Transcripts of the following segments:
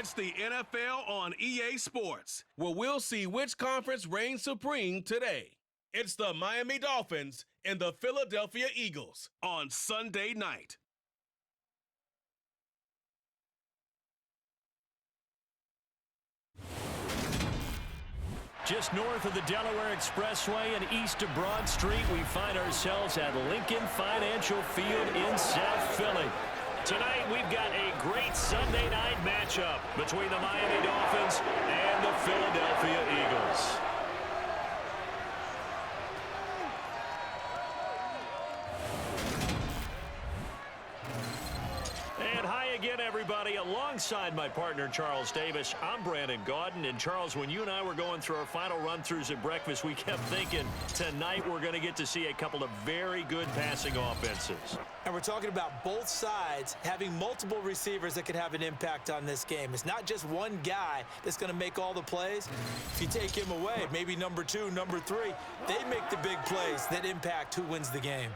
It's the NFL on EA Sports, where we'll see which conference reigns supreme today. It's the Miami Dolphins and the Philadelphia Eagles on Sunday night. Just north of the Delaware Expressway and east of Broad Street, we find ourselves at Lincoln Financial Field in South Philly. Tonight, we've got a great Sunday night matchup between the Miami Dolphins and the Philadelphia Eagles. And hi again, everybody. Alongside my partner, Charles Davis, I'm Brandon Gaudin. And Charles, when you and I were going through our final run-throughs at breakfast, we kept thinking tonight we're going to get to see a couple of very good passing offenses. And we're talking about both sides having multiple receivers that can have an impact on this game. It's not just one guy that's going to make all the plays. If you take him away, maybe number 2, number 3, they make the big plays that impact who wins the game.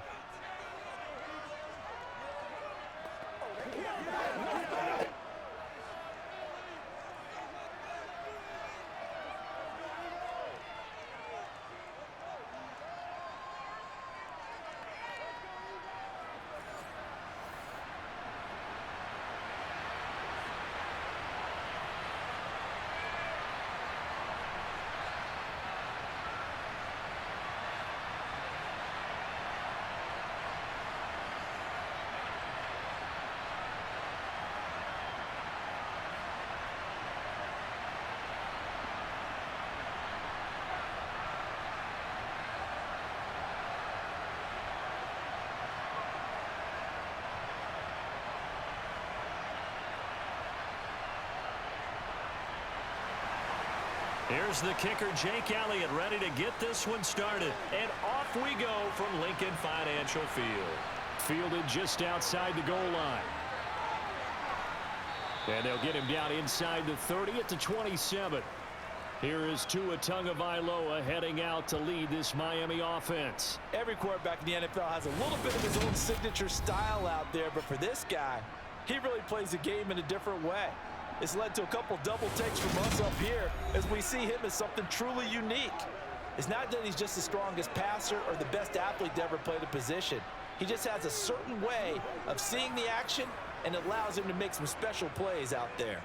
Here's the kicker, Jake Elliott, ready to get this one started. And off we go from Lincoln Financial Field. Fielded just outside the goal line. And they'll get him down inside the 30 at the 27. Here is Tua Tagovailoa heading out to lead this Miami offense. Every quarterback in the NFL has a little bit of his own signature style out there, but for this guy, he really plays the game in a different way. It's led to a couple double takes from us up here as we see him as something truly unique. It's not that he's just the strongest passer or the best athlete to ever play the position. He just has a certain way of seeing the action, and it allows him to make some special plays out there.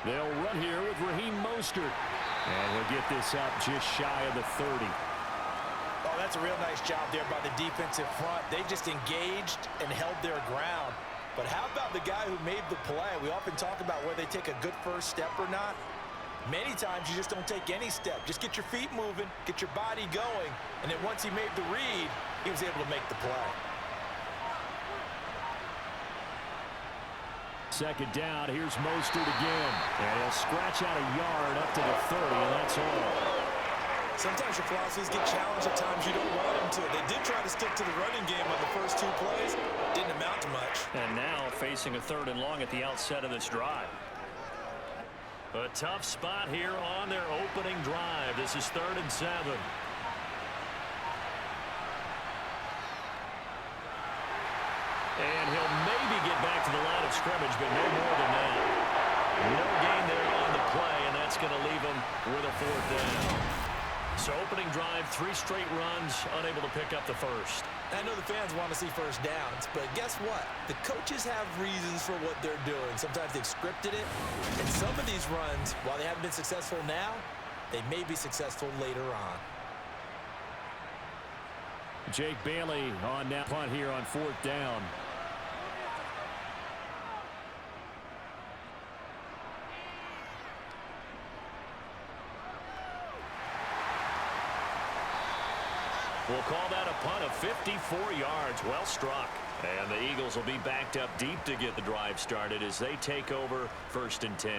They'll run here with Raheem Mostert. And he'll get this up just shy of the 30. Oh, that's a real nice job there by the defensive front. They just engaged and held their ground. But how about the guy who made the play? We often talk about whether they take a good first step or not. Many times you just don't take any step. Just get your feet moving, get your body going, and then once he made the read, he was able to make the play. Second down, here's Mostert again. And he'll scratch out a yard up to the 30, and that's all. Sometimes your philosophies get challenged at times you don't want them to. They did try to stick to the running game on the first 2 plays. Didn't amount to much. And now facing a 3rd and long at the outset of this drive. A tough spot here on their opening drive. This is 3rd and 7. And he'll maybe get back to the line of scrimmage, but no more than that. No gain there on the play, and that's going to leave him with a 4th down. So opening drive, 3 straight runs, unable to pick up the first. I know the fans want to see first downs, but guess what? The coaches have reasons for what they're doing. Sometimes they've scripted it, and some of these runs, while they haven't been successful now, they may be successful later on. Jake Bailey on that punt here on 4th down. We'll call that a punt of 54 yards. Well struck. And the Eagles will be backed up deep to get the drive started as they take over 1st and 10.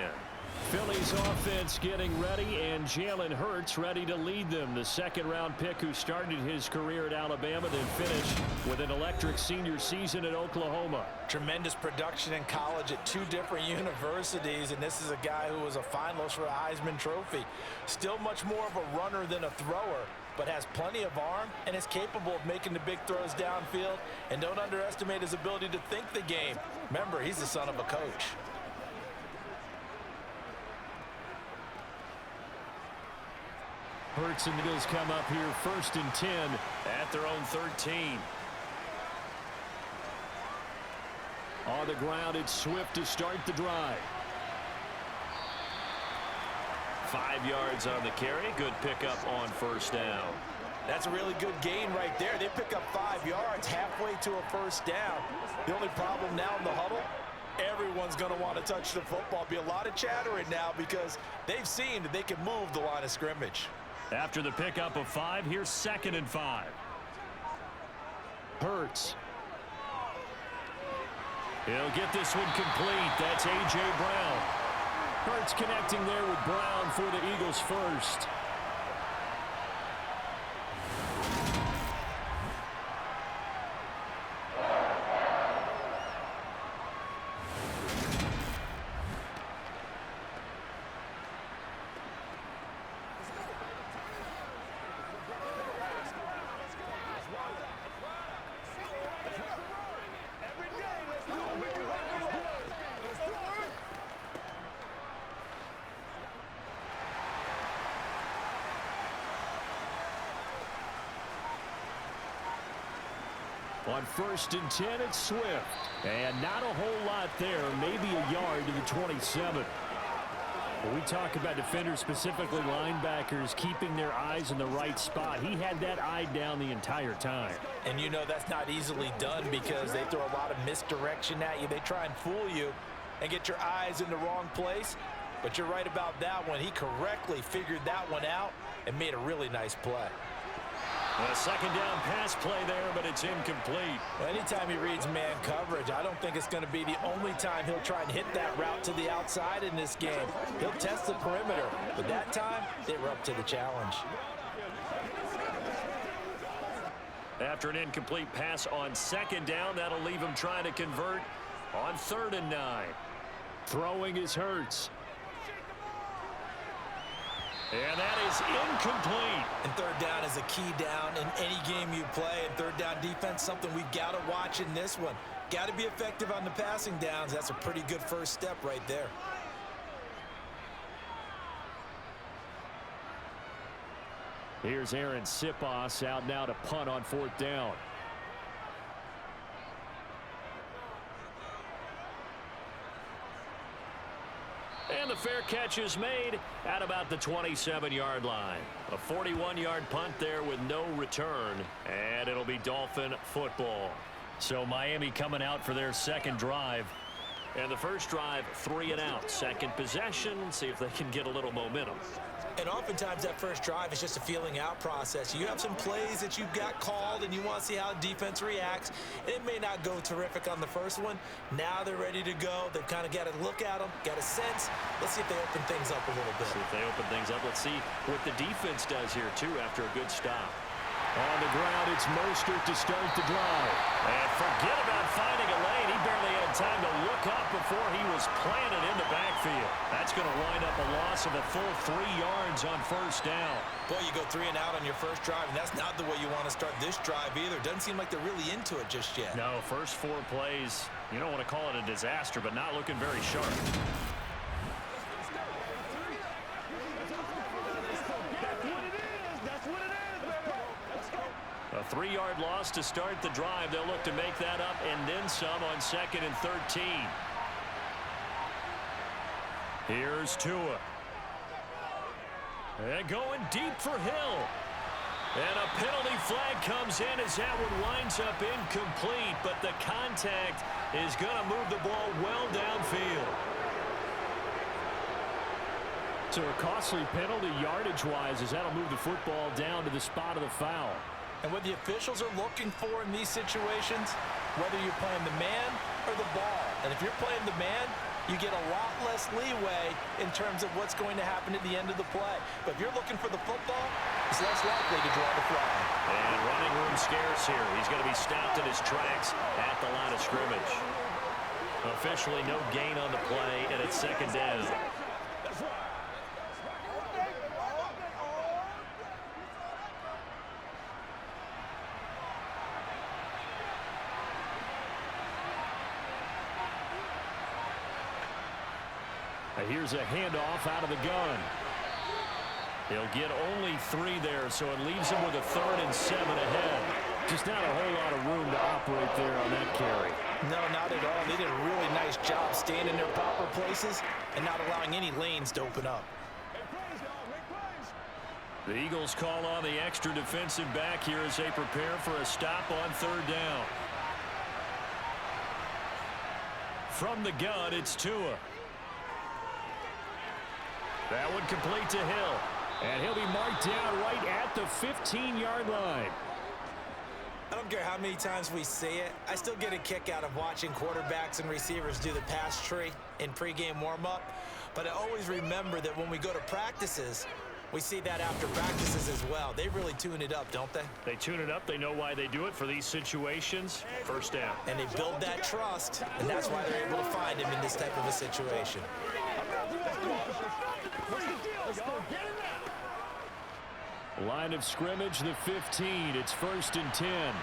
Philly's offense getting ready, and Jalen Hurts ready to lead them. The second-round pick who started his career at Alabama, then finished with an electric senior season at Oklahoma. Tremendous production in college at 2 different universities, and this is a guy who was a finalist for the Heisman Trophy. Still much more of a runner than a thrower, but has plenty of arm and is capable of making the big throws downfield. And don't underestimate his ability to think the game. Remember, he's the son of a coach. Hurts and the Eagles come up here 1st and 10 at their own 13. On the ground, it's Swift to start the drive. 5 yards on the carry. Good pickup on 1st down. That's a really good gain right there. They pick up 5 yards halfway to a 1st down. The only problem now in the huddle, everyone's going to want to touch the football. Be a lot of chattering now because they've seen that they can move the line of scrimmage. After the pickup of 5, here's 2nd and 5. Hurts. He'll get this one complete. That's A.J. Brown. Hurts connecting there with Brown for the Eagles first. On 1st and 10, it's Swift. And not a whole lot there, maybe a yard to the 27. When we talk about defenders, specifically linebackers, keeping their eyes in the right spot, he had that eye down the entire time. And you know that's not easily done because they throw a lot of misdirection at you. They try and fool you and get your eyes in the wrong place. But you're right about that one. He correctly figured that one out and made a really nice play. A 2nd down pass play there, but it's incomplete. Well, anytime he reads man coverage, I don't think it's going to be the only time he'll try and hit that route to the outside in this game. He'll test the perimeter, but that time, they were up to the challenge. After an incomplete pass on 2nd down, that'll leave him trying to convert on 3rd and 9. Throwing is Hurts. And that is incomplete. And 3rd down is a key down in any game you play. And 3rd down defense, something we've got to watch in this one. Got to be effective on the passing downs. That's a pretty good first step right there. Here's Aaron Sipos out now to punt on 4th down. And the fair catch is made at about the 27-yard line. A 41-yard punt there with no return, and it'll be Dolphin football. So Miami coming out for their 2nd drive. And the first drive, 3 and out. 2nd possession, see if they can get a little momentum. And oftentimes that first drive is just a feeling out process. You have some plays that you've got called and you want to see how defense reacts. And it may not go terrific on the first one. Now they're ready to go. They've kind of got to look at them, got a sense. Let's see if they open things up a little bit. See if they open things up. Let's see what the defense does here, too, after a good stop. On the ground, it's Mostert to start the drive. And forget about finding a lane. He barely had time to look up before he was planted in the backfield. That's going to wind up a loss of a full 3 yards on 1st down. Boy, you go 3 and out on your first drive, and that's not the way you want to start this drive either. Doesn't seem like they're really into it just yet. No, first 4 plays, you don't want to call it a disaster, but not looking very sharp. A 3-yard loss to start the drive. They'll look to make that up and then some on 2nd and 13. Here's Tua. And going deep for Hill. And a penalty flag comes in as that one winds up incomplete, but the contact is going to move the ball well downfield. So a costly penalty yardage-wise as that'll move the football down to the spot of the foul. And what the officials are looking for in these situations, whether you're playing the man or the ball. And if you're playing the man, you get a lot less leeway in terms of what's going to happen at the end of the play. But if you're looking for the football, it's less likely to draw the flag. And running room scarce here. He's going to be stopped in his tracks at the line of scrimmage. Officially no gain on the play, and it's second down. Here's a handoff out of the gun. He'll get only 3 there, so it leaves him with a 3rd and 7 ahead. Just not a whole lot of room to operate there on that carry. No, not at all. They did a really nice job staying in their proper places and not allowing any lanes to open up. The Eagles call on the extra defensive back here as they prepare for a stop on 3rd down. From the gun, it's Tua. That one complete to Hill. And he'll be marked down right at the 15-yard line. I don't care how many times we say it, I still get a kick out of watching quarterbacks and receivers do the pass tree in pregame warm-up. But I always remember that when we go to practices, we see that after practices as well. They really tune it up, don't they? They tune it up. They know why they do it for these situations. First down. And they build that trust, and that's why they're able to find him in this type of a situation. Line of scrimmage, the 15. It's 1st and 10.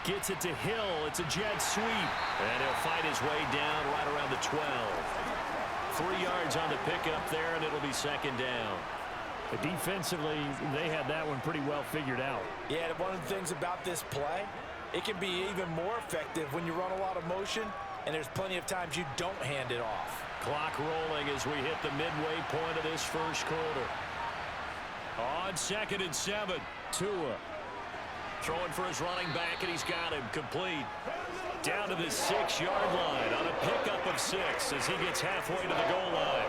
Gets it to Hill. It's a jet sweep. And he'll fight his way down right around the 12. 3 yards on the pickup there, and it'll be second down. But defensively, they had that one pretty well figured out. Yeah, one of the things about this play, it can be even more effective when you run a lot of motion, and there's plenty of times you don't hand it off. Clock rolling as we hit the midway point of this first quarter. On 2nd and 7, Tua. Throwing for his running back, and he's got him complete. Down to the 6-yard line on a pickup of 6 as he gets halfway to the goal line.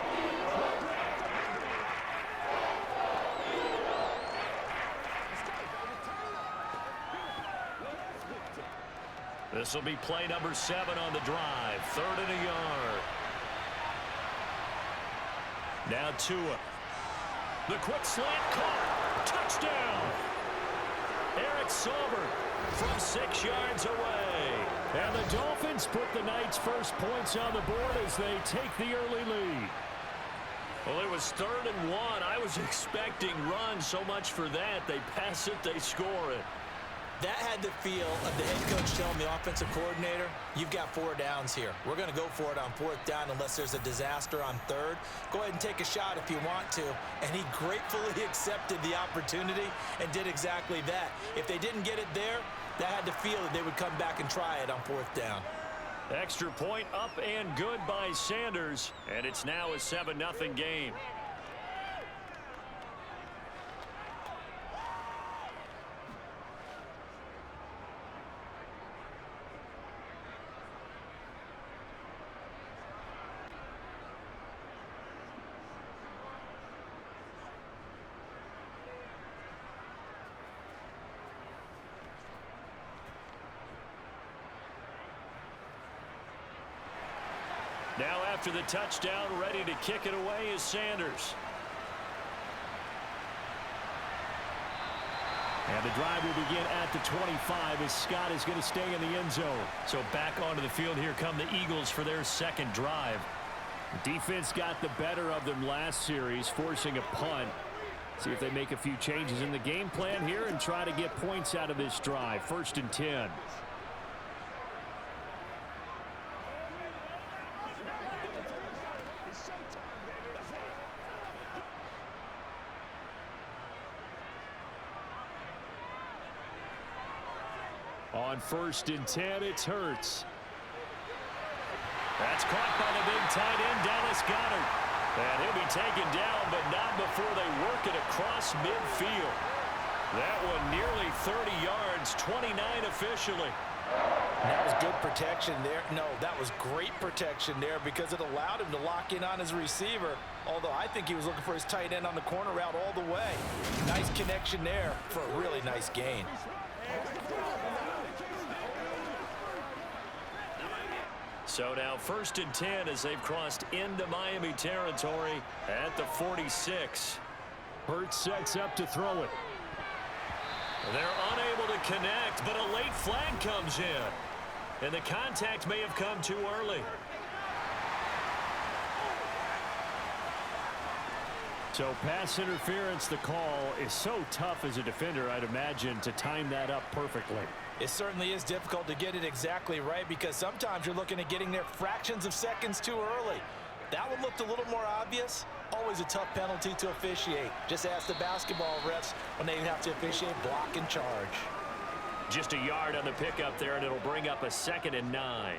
This will be play number 7 on the drive. 3rd and a yard. Now Tua. The quick slant caught. Touchdown. Eric Sauber from 6 yards away. And the Dolphins put the night's first points on the board as they take the early lead. Well, it was 3rd and 1. I was expecting runs, so much for that. They pass it, they score it. That had the feel of the head coach telling the offensive coordinator, you've got 4 downs here. We're going to go for it on 4th down unless there's a disaster on 3rd. Go ahead and take a shot if you want to. And he gratefully accepted the opportunity and did exactly that. If they didn't get it there, that had the feel that they would come back and try it on 4th down. Extra point up and good by Sanders. And it's now a 7-0 game. Now after the touchdown, ready to kick it away is Sanders. And the drive will begin at the 25 as Scott is going to stay in the end zone. So back onto the field here come the Eagles for their second drive. Defense got the better of them last series, forcing a punt. See if they make a few changes in the game plan here and try to get points out of this drive. 1st and 10. On 1st and 10, it's Hurts. That's caught by the big tight end, Dallas Goedert. And he'll be taken down, but not before they work it across midfield. That one nearly 30 yards, 29 officially. That was good protection there. No, that was great protection there because it allowed him to lock in on his receiver. Although I think he was looking for his tight end on the corner route all the way. Nice connection there for a really nice gain. So now 1st and 10 as they've crossed into Miami territory at the 46. Hurts sets up to throw it. They're unable to connect, but a late flag comes in. And the contact may have come too early. So pass interference, the call is so tough as a defender, I'd imagine, to time that up perfectly. It certainly is difficult to get it exactly right because sometimes you're looking at getting there fractions of seconds too early. That one looked a little more obvious. Always a tough penalty to officiate. Just ask the basketball refs when they have to officiate block and charge. Just a yard on the pickup there, and it'll bring up a 2nd and 9.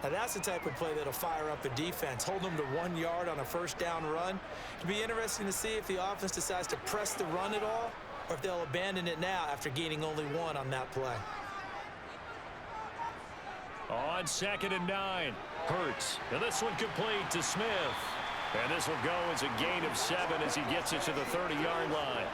Now that's the type of play that'll fire up the defense. Hold them to 1 yard on a 1st down run. It'll be interesting to see if the offense decides to press the run at all or if they'll abandon it now after gaining only 1 on that play. On 2nd and 9, Hurts. And this one complete to Smith. And this will go as a gain of 7 as he gets it to the 30-yard line.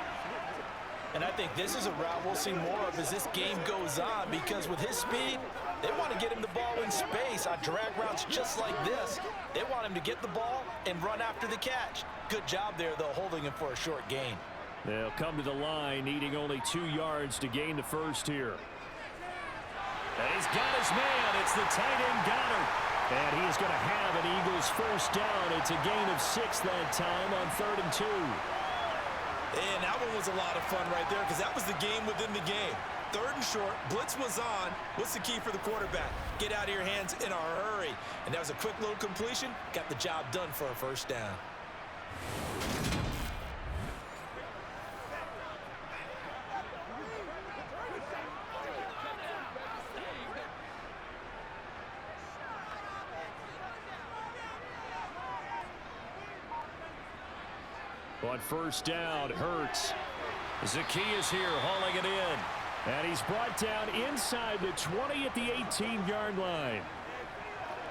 And I think this is a route we'll see more of as this game goes on because with his speed, they want to get him the ball in space on drag routes just like this. They want him to get the ball and run after the catch. Good job there, though, holding him for a short gain. They'll come to the line, needing only 2 yards to gain the first here. And he's got his man. It's the tight end Goddard. And he's going to have an Eagles 1st down. It's a gain of 6 that time on 3rd and 2. And that one was a lot of fun right there because that was the game within the game. 3rd and short, blitz was on. What's the key for the quarterback? Get out of your hands in a hurry. And that was a quick little completion. Got the job done for a 1st down. On 1st down, Hurts. Zacchaeus here hauling it in. And he's brought down inside the 20 at the 18-yard line.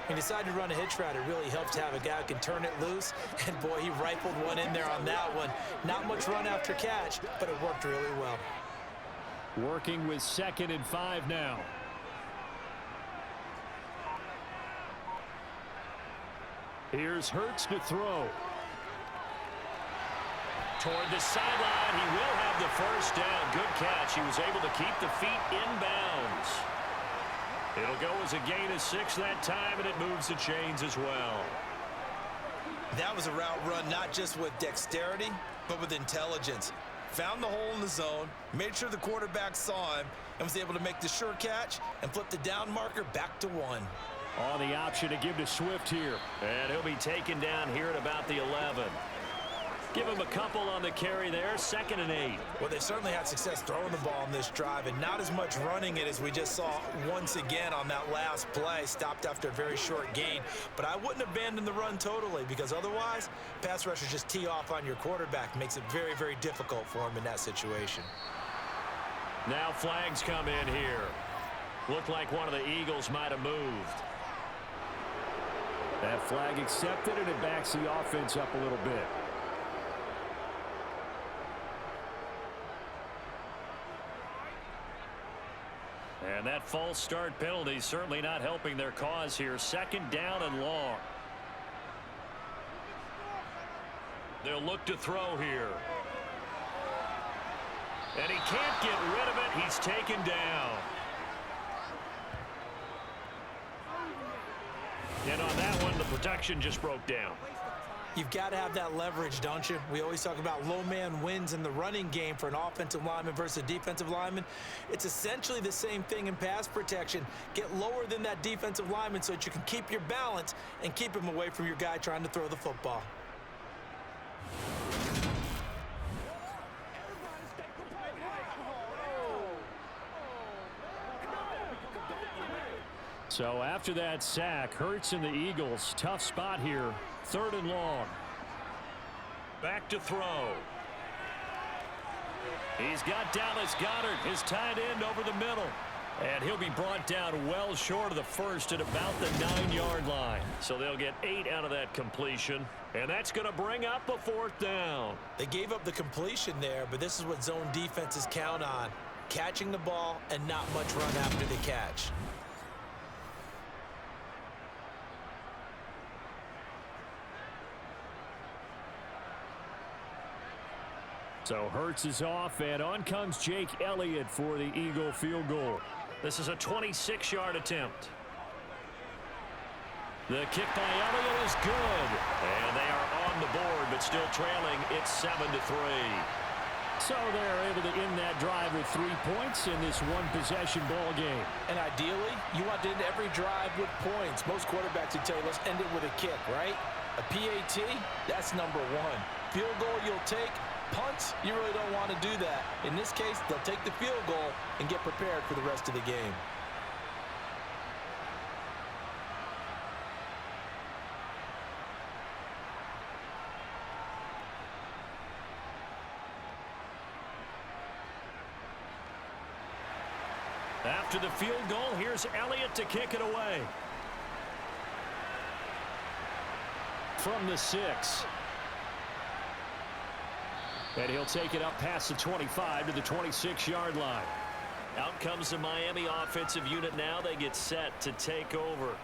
He decided to run a hitch route. It really helps to have a guy who can turn it loose. And, boy, he rifled one in there on that one. Not much run after catch, but it worked really well. Working with 2nd and 5 now. Here's Hurts to throw. Toward the sideline, he will have the 1st down. Good catch. He was able to keep the feet in bounds. It'll go as a gain of 6 that time, and it moves the chains as well. That was a route run not just with dexterity, but with intelligence. Found the hole in the zone, made sure the quarterback saw him, and was able to make the sure catch and flip the down marker back to 1. On the option to give to Swift here. And he'll be taken down here at about the 11. Give him a couple on the carry there, 2nd and 8. Well, they certainly had success throwing the ball on this drive and not as much running it as we just saw once again on that last play. Stopped after a very short gain. But I wouldn't abandon the run totally because otherwise, pass rushers just tee off on your quarterback. Makes it very, very difficult for him in that situation. Now flags come in here. Looked like one of the Eagles might have moved. That flag accepted, and it backs the offense up a little bit. And that false start penalty certainly not helping their cause here. 2nd down and long. They'll look to throw here. And he can't get rid of it. He's taken down. And on that one, the protection just broke down. You've got to have that leverage, don't you? We always talk about low man wins in the running game for an offensive lineman versus a defensive lineman. It's essentially the same thing in pass protection. Get lower than that defensive lineman so that you can keep your balance and keep him away from your guy trying to throw the football. So after that sack, Hurts and the Eagles, tough spot here. 3rd and long. Back to throw. He's got Dallas Goddard, his tight end, over the middle. And he'll be brought down well short of the 1st at about the 9-yard line. So they'll get 8 out of that completion. And that's going to bring up a 4th down. They gave up the completion there, but this is what zone defenses count on. Catching the ball and not much run after the catch. So Hurts is off, and on comes Jake Elliott for the Eagle field goal. This is a 26-yard attempt. The kick by Elliott is good. And they are on the board, but still trailing. It's 7-3. So they're able to end that drive with 3 points in this one-possession ball game. And ideally, you want to end every drive with points. Most quarterbacks would tell you, let's end it with a kick, right? A PAT, that's number one. Field goal you'll take. Punts, you really don't want to do that. In this case, they'll take the field goal and get prepared for the rest of the game. After the field goal, here's Elliott to kick it away. From the 6. And he'll take it up past the 25 to the 26-yard line. Out comes the Miami offensive unit now. They get set to take over.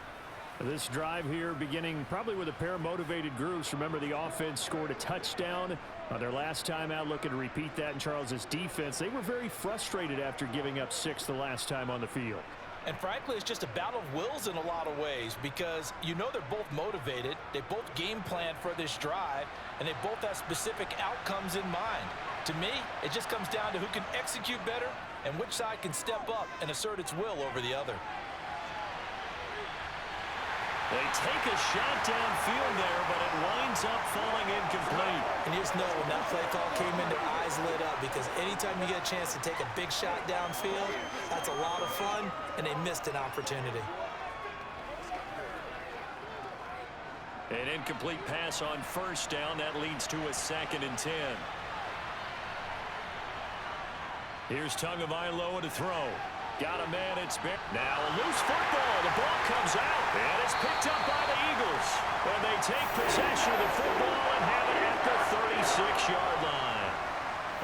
This drive here beginning probably with a pair of motivated groups. Remember, the offense scored a touchdown their last time out. Looking to repeat that in Charles's defense. They were very frustrated after giving up 6 the last time on the field. And frankly, it's just a battle of wills in a lot of ways because you know they're both motivated. They both game planned for this drive, and they both have specific outcomes in mind. To me, it just comes down to who can execute better and which side can step up and assert its will over the other. They take a shot downfield there, but it winds up falling incomplete. And you just know when that play call came in, their eyes lit up because anytime you get a chance to take a big shot downfield, that's a lot of fun, and they missed an opportunity. An incomplete pass on first down. That leads to a 2nd and 10. Here's Tagovailoa to throw. Got a man, it's big. Now a loose football. The ball comes out, and it's picked up by the Eagles. And they take possession of the football and have it at the 36-yard line.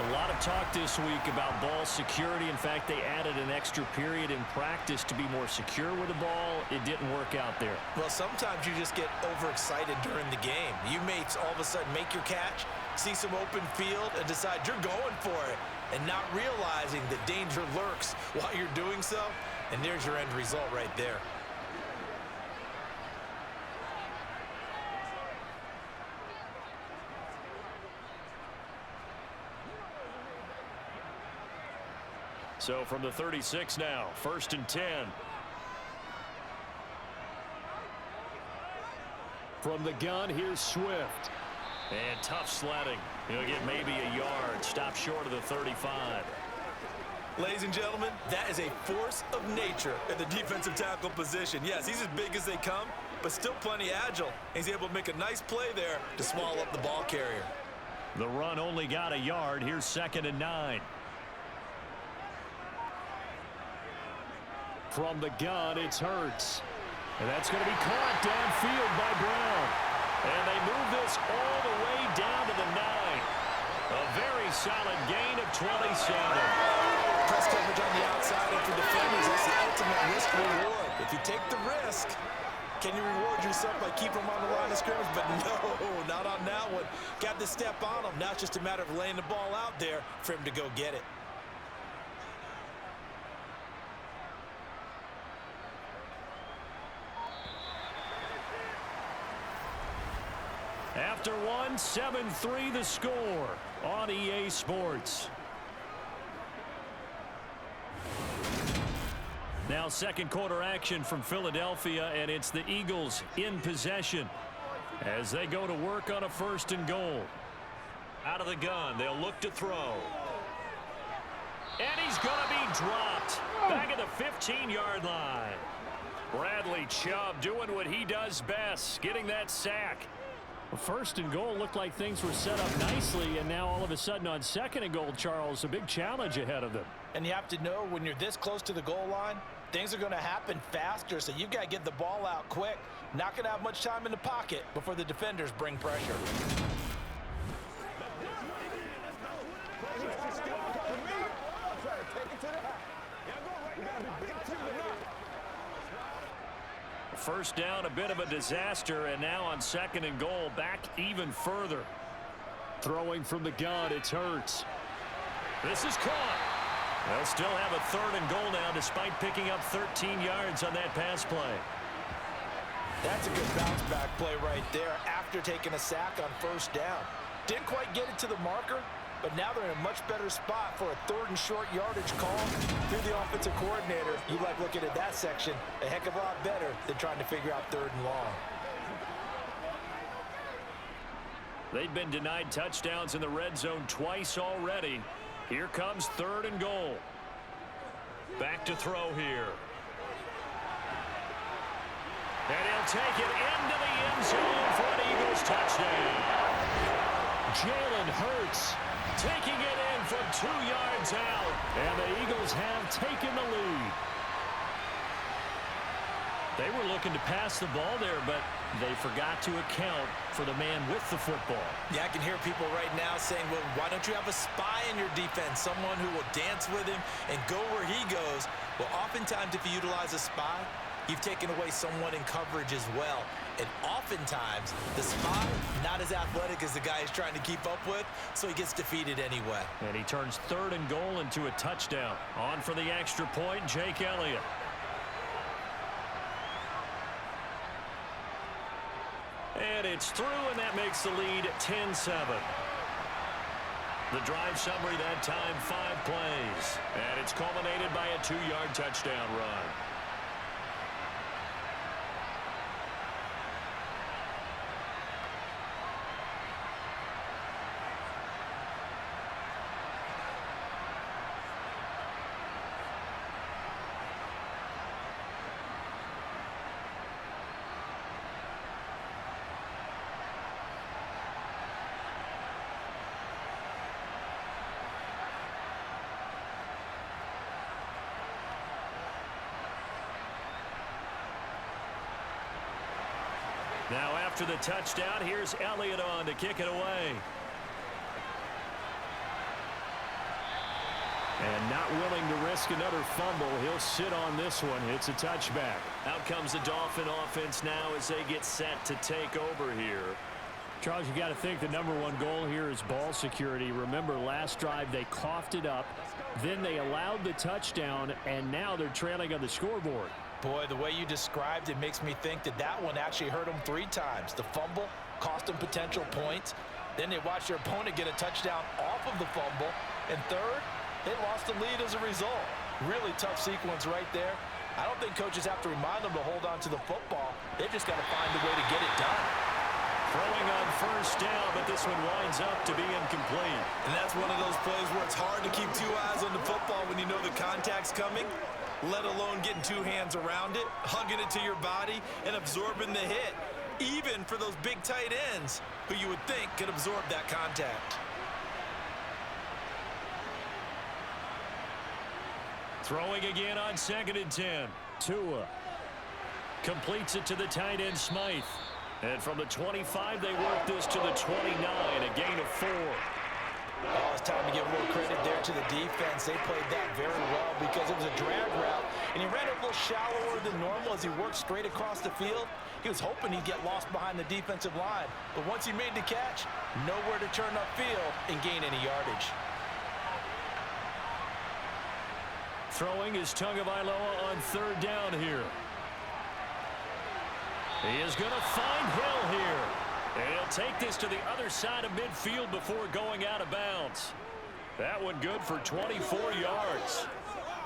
A lot of talk this week about ball security. In fact, they added an extra period in practice to be more secure with the ball. It didn't work out there. Well, sometimes you just get overexcited during the game. You may all of a sudden make your catch, see some open field, and decide you're going for it, and not realizing that danger lurks while you're doing so, and there's your end result right there. So from the 36 now, 1st and 10. From the gun, here's Swift. And tough sledding. He'll get maybe a yard. Stop short of the 35. Ladies and gentlemen, that is a force of nature at the defensive tackle position. Yes, he's as big as they come, but still plenty agile. He's able to make a nice play there to swallow up the ball carrier. The run only got a yard. Here's 2nd and 9. From the gun, it's Hurts. And that's going to be caught downfield by Brown. And they move this all the way down to the 9. A very solid gain of 27. Press coverage on the outside, and for defenders, that's the ultimate risk reward. If you take the risk, can you reward yourself by keeping them on the line of scrimmage? But no, not on that one. Got the step on him. Now it's just a matter of laying the ball out there for him to go get it. After one, 7-3 the score on EA Sports. Now second quarter action from Philadelphia, and it's the Eagles in possession as they go to work on a 1st and goal. Out of the gun, they'll look to throw. And he's going to be dropped back at the 15-yard line. Bradley Chubb doing what he does best, getting that sack. 1st and goal looked like things were set up nicely, and now all of a sudden on 2nd and goal, Charles, a big challenge ahead of them. And you have to know when you're this close to the goal line, things are going to happen faster, so you've got to get the ball out quick. Not going to have much time in the pocket before the defenders bring pressure. First down, a bit of a disaster, and now on 2nd and goal, back even further. Throwing from the gun, it's Hurts. This is caught. They'll still have a 3rd and goal now despite picking up 13 yards on that pass play. That's a good bounce back play right there after taking a sack on 1st down. Didn't quite get it to the marker, but now they're in a much better spot for a 3rd and short yardage call through the offensive coordinator. You like looking at that section a heck of a lot better than trying to figure out 3rd and long. They've been denied touchdowns in the red zone twice already. Here comes 3rd and goal. Back to throw here. And he'll take it into the end zone for an Eagles touchdown. Jalen Hurts Taking it in from 2 yards out. And the Eagles have taken the lead. They were looking to pass the ball there, but they forgot to account for the man with the football. Yeah, I can hear people right now saying, well, why don't you have a spy in your defense, someone who will dance with him and go where he goes? Well, oftentimes if you utilize a spy, you've taken away someone in coverage as well. And oftentimes, the spy, not as athletic as the guy he's trying to keep up with, so he gets defeated anyway. And he turns 3rd and goal into a touchdown. On for the extra point, Jake Elliott. And it's through, and that makes the lead 10-7. The drive summary that time, 5 plays. And it's culminated by a 2-yard touchdown run. Now after the touchdown, here's Elliott on to kick it away. And not willing to risk another fumble, he'll sit on this one. It's a touchback. Out comes the Dolphin offense now as they get set to take over here. Charles, you got to think the #1 goal here is ball security. Remember, last drive they coughed it up, then they allowed the touchdown, and now they're trailing on the scoreboard. Boy, the way you described it makes me think that that one actually hurt them 3 times. The fumble cost them potential points. Then they watched their opponent get a touchdown off of the fumble. And third, they lost the lead as a result. Really tough sequence right there. I don't think coaches have to remind them to hold on to the football. They've just got to find a way to get it done. Throwing on 1st down, but this one winds up to be incomplete. And that's one of those plays where it's hard to keep 2 eyes on the football when you know the contact's coming, let alone getting 2 hands around it, hugging it to your body, and absorbing the hit, even for those big tight ends who you would think could absorb that contact. Throwing again on 2nd and 10. Tua Completes it to the tight end, Smythe. And from the 25, they work this to the 29, a gain of 4. Oh, it's time to give a little credit there to the defense. They played that very well because it was a drag route, and he ran it a little shallower than normal as he worked straight across the field. He was hoping he'd get lost behind the defensive line, but once he made the catch, nowhere to turn upfield and gain any yardage. Throwing is Tagovailoa on 3rd down here. He is going to find Hill here. And he'll take this to the other side of midfield before going out of bounds. That one good for 24 yards.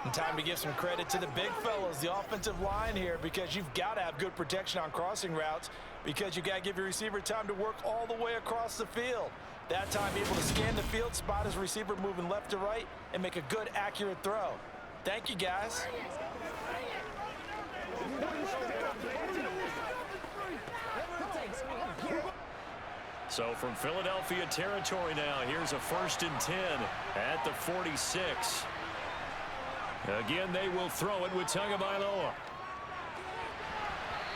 And time to give some credit to the big fellows, the offensive line here, because you've got to have good protection on crossing routes because you've got to give your receiver time to work all the way across the field. That time able to scan the field, spot his receiver moving left to right, and make a good, accurate throw. Thank you, guys. So from Philadelphia territory now, here's a 1st and 10 at the 46. Again, they will throw it with Tagovailoa.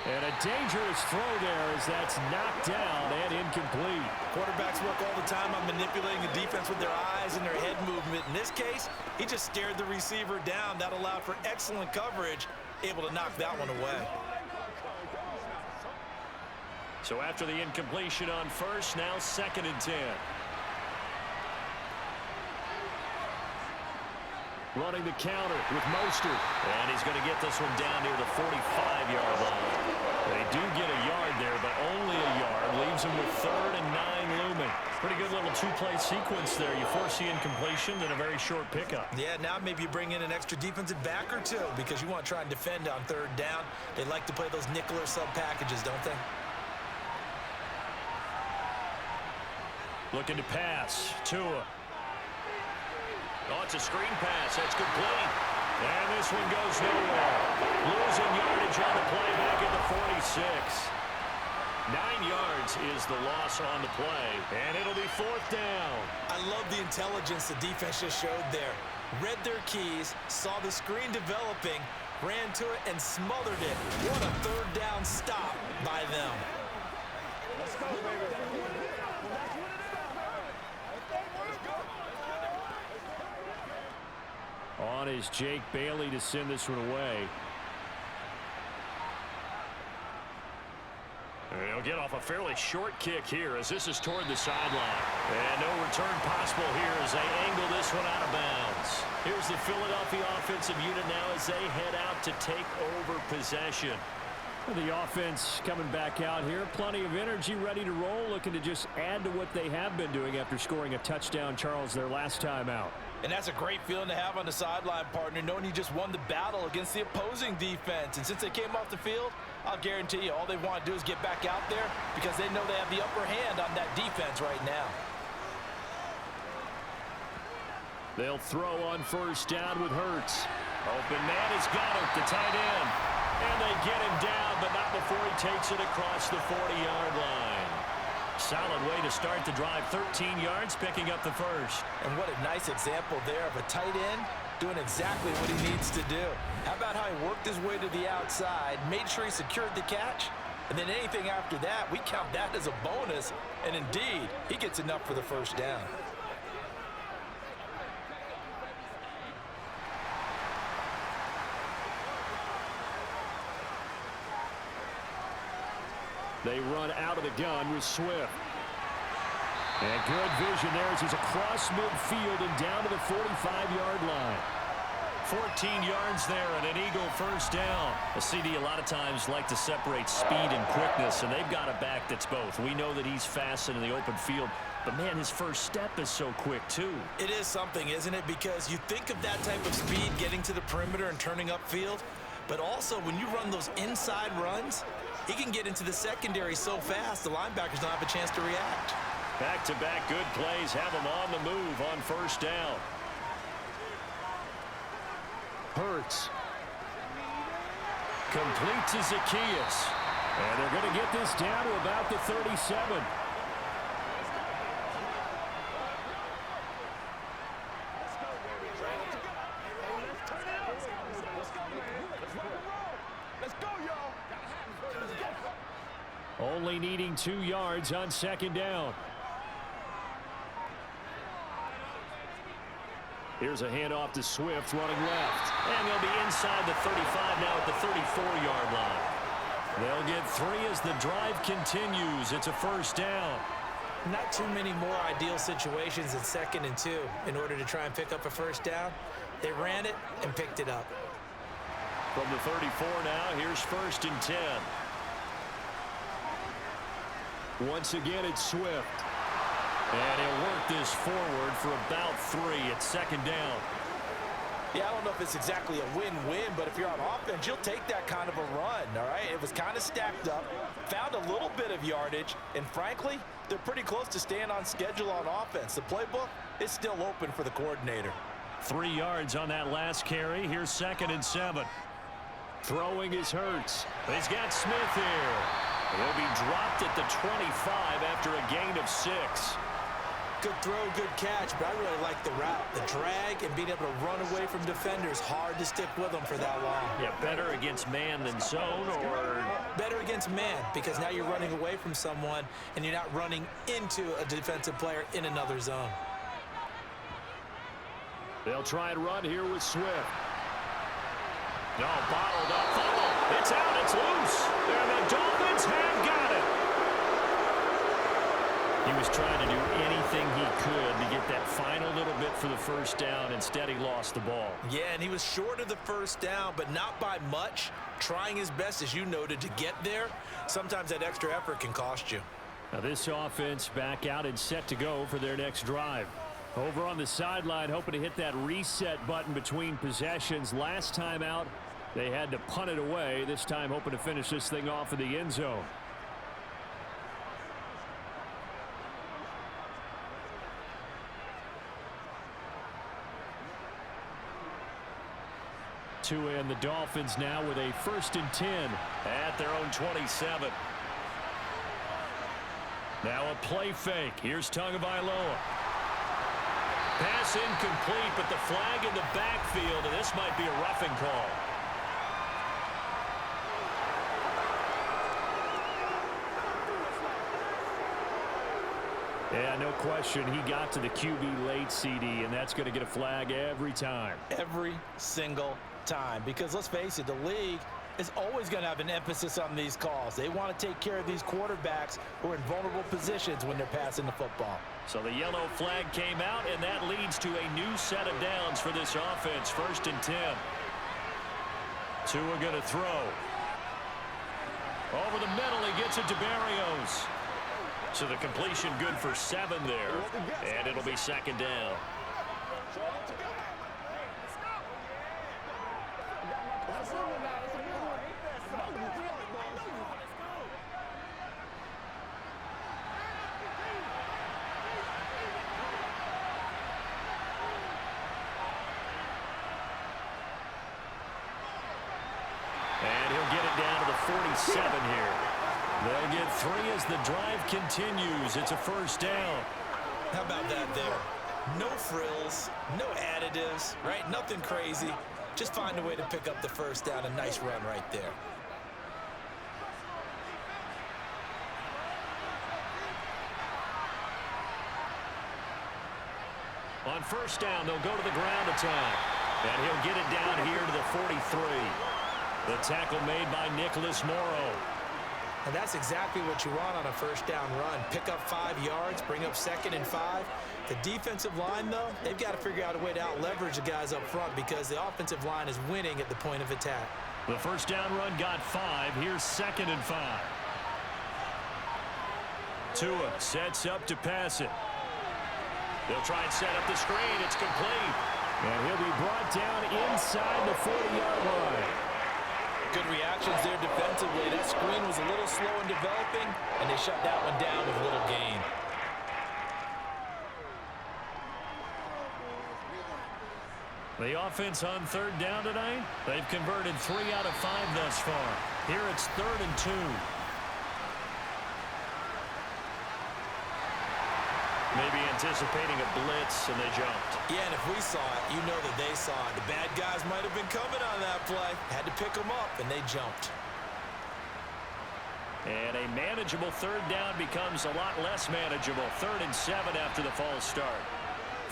And a dangerous throw there as that's knocked down and incomplete. Quarterbacks work all the time on manipulating the defense with their eyes and their head movement. In this case, he just stared the receiver down. That allowed for excellent coverage, able to knock that one away. So after the incompletion on 1st, now 2nd and 10. running the counter with Mostert. And he's going to get this one down near the 45-yard line. They do get a yard there, but only a yard. Leaves them with 3rd and 9 looming. Pretty good little two-play sequence there. You force the incompletion, then a very short pickup. Yeah, now maybe you bring in an extra defensive back or two because you want to try and defend on 3rd down. They like to play those nickel or sub packages, don't they? Looking to pass. Tua. Oh, it's a screen pass. That's complete. And this one goes nowhere. Losing yardage on the play back at the 46. 9 yards is the loss on the play. And it'll be 4th down. I love the intelligence the defense just showed there. Read their keys, saw the screen developing, ran to it, and smothered it. What a 3rd down stop by them. Let's go, baby. On is Jake Bailey to send this one away. He'll get off a fairly short kick here as this is toward the sideline. And no return possible here as they angle this one out of bounds. Here's the Philadelphia offensive unit now as they head out to take over possession. The offense coming back out here. Plenty of energy, ready to roll, looking to just add to what they have been doing after scoring a touchdown, Charles, their last time out. And that's a great feeling to have on the sideline, partner, knowing you just won the battle against the opposing defense. And since they came off the field, I'll guarantee you all they want to do is get back out there because they know they have the upper hand on that defense right now. They'll throw on 1st down with Hurts. Open man has got it, the tight end. And they get him down, but not before he takes it across the 40-yard line. Solid way to start the drive. 13 yards, picking up the 1st. And what a nice example there of a tight end doing exactly what he needs to do. How about how he worked his way to the outside, made sure he secured the catch, and then anything after that, we count that as a bonus. And indeed, he gets enough for the 1st down. They run out of the gun with Swift. And good vision there as he's across midfield and down to the 45-yard line. 14 yards there and an Eagle 1st down. A CD a lot of times like to separate speed and quickness, and they've got a back that's both. We know that he's fast in the open field, but man, his first step is so quick too. It is something, isn't it? Because you think of that type of speed getting to the perimeter and turning upfield, but also when you run those inside runs, he can get into the secondary so fast the linebackers don't have a chance to react. Back-to-back good plays have him on the move on 1st down. Hurts. Complete to Zacchaeus. And they're going to get this down to about the 37. Only needing 2 yards on 2nd down. Here's a handoff to Swift running left. And they'll be inside the 35 now at the 34-yard line. They'll get 3 as the drive continues. It's a 1st down. Not too many more ideal situations in 2nd and 2 in order to try and pick up a 1st down. They ran it and picked it up. From the 34 now, here's 1st and 10. Once again, it's Swift. And he'll work this forward for about 3 at 2nd down. Yeah, I don't know if it's exactly a win-win, but if you're on offense, you'll take that kind of a run, all right? It was kind of stacked up, found a little bit of yardage, and frankly, they're pretty close to staying on schedule on offense. The playbook is still open for the coordinator. 3 yards on that last carry. Here's 2nd and 7. Throwing is Hurts. He's got Smith here. He'll be dropped at the 25 after a gain of 6. Good throw, good catch, but I really like the route. The drag and being able to run away from defenders, hard to stick with them for that long. Yeah, better against man than zone, or? Better against man, because now you're running away from someone and you're not running into a defensive player in another zone. They'll try and run here with Swift. No, bottled up. Fumble. It's out. It's loose. And the Dolphins have got it. He was trying to do anything he could to get that final little bit for the first down. Instead, he lost the ball. Yeah, and he was short of the first down, but not by much. Trying his best, as you noted, to get there. Sometimes that extra effort can cost you. Now this offense back out and set to go for their next drive. Over on the sideline, hoping to hit that reset button between possessions. Last time out, they had to punt it away. This time hoping to finish this thing off in the end zone. Tua and the Dolphins now with a 1st and 10 at their own 27. Now a play fake. Here's Tagovailoa. Pass incomplete, but the flag in the backfield, and this might be a roughing call. Yeah, no question. He got to the QB late, CD, and that's going to get a flag every time. Every single time. Because let's face it, the league is always going to have an emphasis on these calls. They want to take care of these quarterbacks who are in vulnerable positions when they're passing the football. So the yellow flag came out, and that leads to a new set of downs for this offense. 1st and 10. Tua going to throw. Over the middle, he gets it to Berrios. So the completion good for 7 there, and it'll be 2nd down. And he'll get it down to the 47 here. They'll get 3 as the drive continues. It's a 1st down. How about that there? No frills, no additives, right? Nothing crazy. Just find a way to pick up the 1st down. A nice run right there. On 1st down, they'll go to the ground attack. And he'll get it down here to the 43. The tackle made by Nicholas Morrow. And that's exactly what you want on a 1st down run. Pick up 5 yards, bring up 2nd and 5. The defensive line, though, they've got to figure out a way to out-leverage the guys up front because the offensive line is winning at the point of attack. The 1st down run got 5. Here's 2nd and 5. Tua sets up to pass it. They'll try and set up the screen. It's complete. And he'll be brought down inside the 40-yard line. Good reactions there defensively. That screen was a little slow in developing, and they shut that one down with little gain. The offense on 3rd down tonight, they've converted 3 out of 5 thus far. Here it's 3rd and 2. Maybe anticipating a blitz, and they jumped. Yeah, and if we saw it, you know that they saw it. The bad guys might have been coming on that play. Had to pick them up, and they jumped. And a manageable 3rd down becomes a lot less manageable. 3rd and 7 after the false start.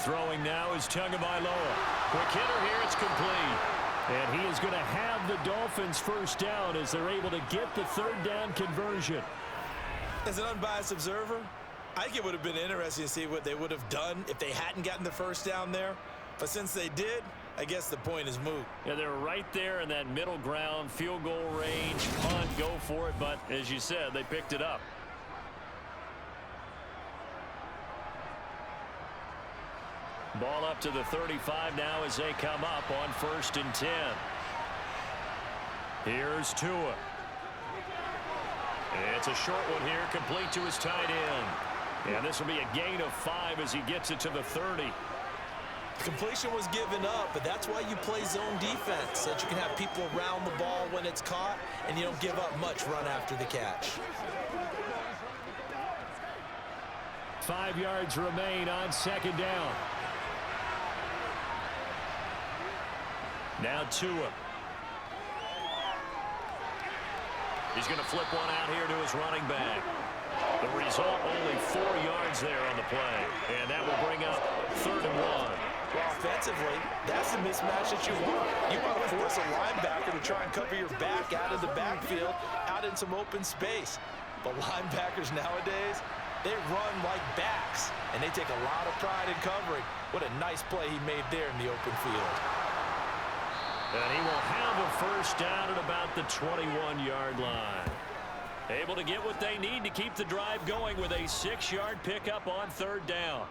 Throwing now is Tagovailoa. Quick hitter here, it's complete. And he is going to have the Dolphins 1st down as they're able to get the 3rd down conversion. As an unbiased observer, I think it would have been interesting to see what they would have done if they hadn't gotten the 1st down there. But since they did, I guess the point is moot. Yeah, they're right there in that middle ground, field goal range, punt, go for it. But as you said, they picked it up. Ball up to the 35 now as they come up on 1st and 10. Here's Tua. It's a short one here, complete to his tight end. And this will be a gain of 5 as he gets it to the 30. Completion was given up, but that's why you play zone defense, so that you can have people around the ball when it's caught, and you don't give up much run after the catch. 5 yards remain on 2nd down. Now Tua. He's going to flip one out here to his running back. The result, only 4 yards there on the play. And that will bring up 3rd and 1. Well, offensively, that's the mismatch that you want. You want to force a linebacker to try and cover your back out of the backfield, out in some open space. But linebackers nowadays, They run like backs, and they take a lot of pride in covering. What a nice play he made there in the open field. And he will have a first down at about the 21-yard line. Able to get what they need to keep the drive going with a 6-yard pickup on third down.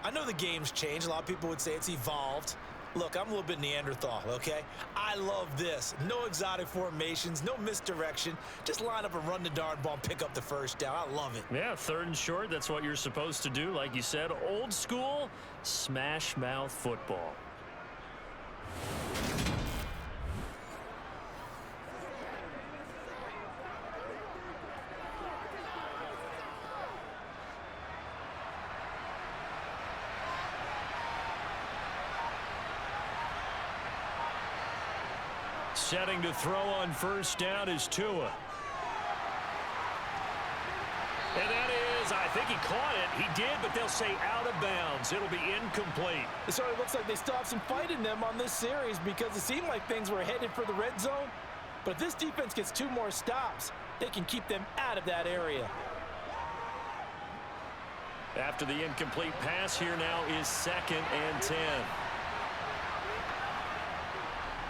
I know the game's changed. A lot of people would say it's evolved. Look, I'm a little bit Neanderthal, okay? I love this. No exotic formations, no misdirection. Just line up and run the darn ball and pick up the first down. I love it. Yeah, third and short, that's what you're supposed to do. Like you said, old school, smash mouth football. Setting to throw on first down is Tua. And that is, I think he caught it. He did, but they'll say out of bounds. It'll be incomplete. So it looks like they still have some fight in them on this series because it seemed like things were headed for the red zone. But if this defense gets 2 more stops, they can keep them out of that area. After the incomplete pass, here now is 2nd and 10.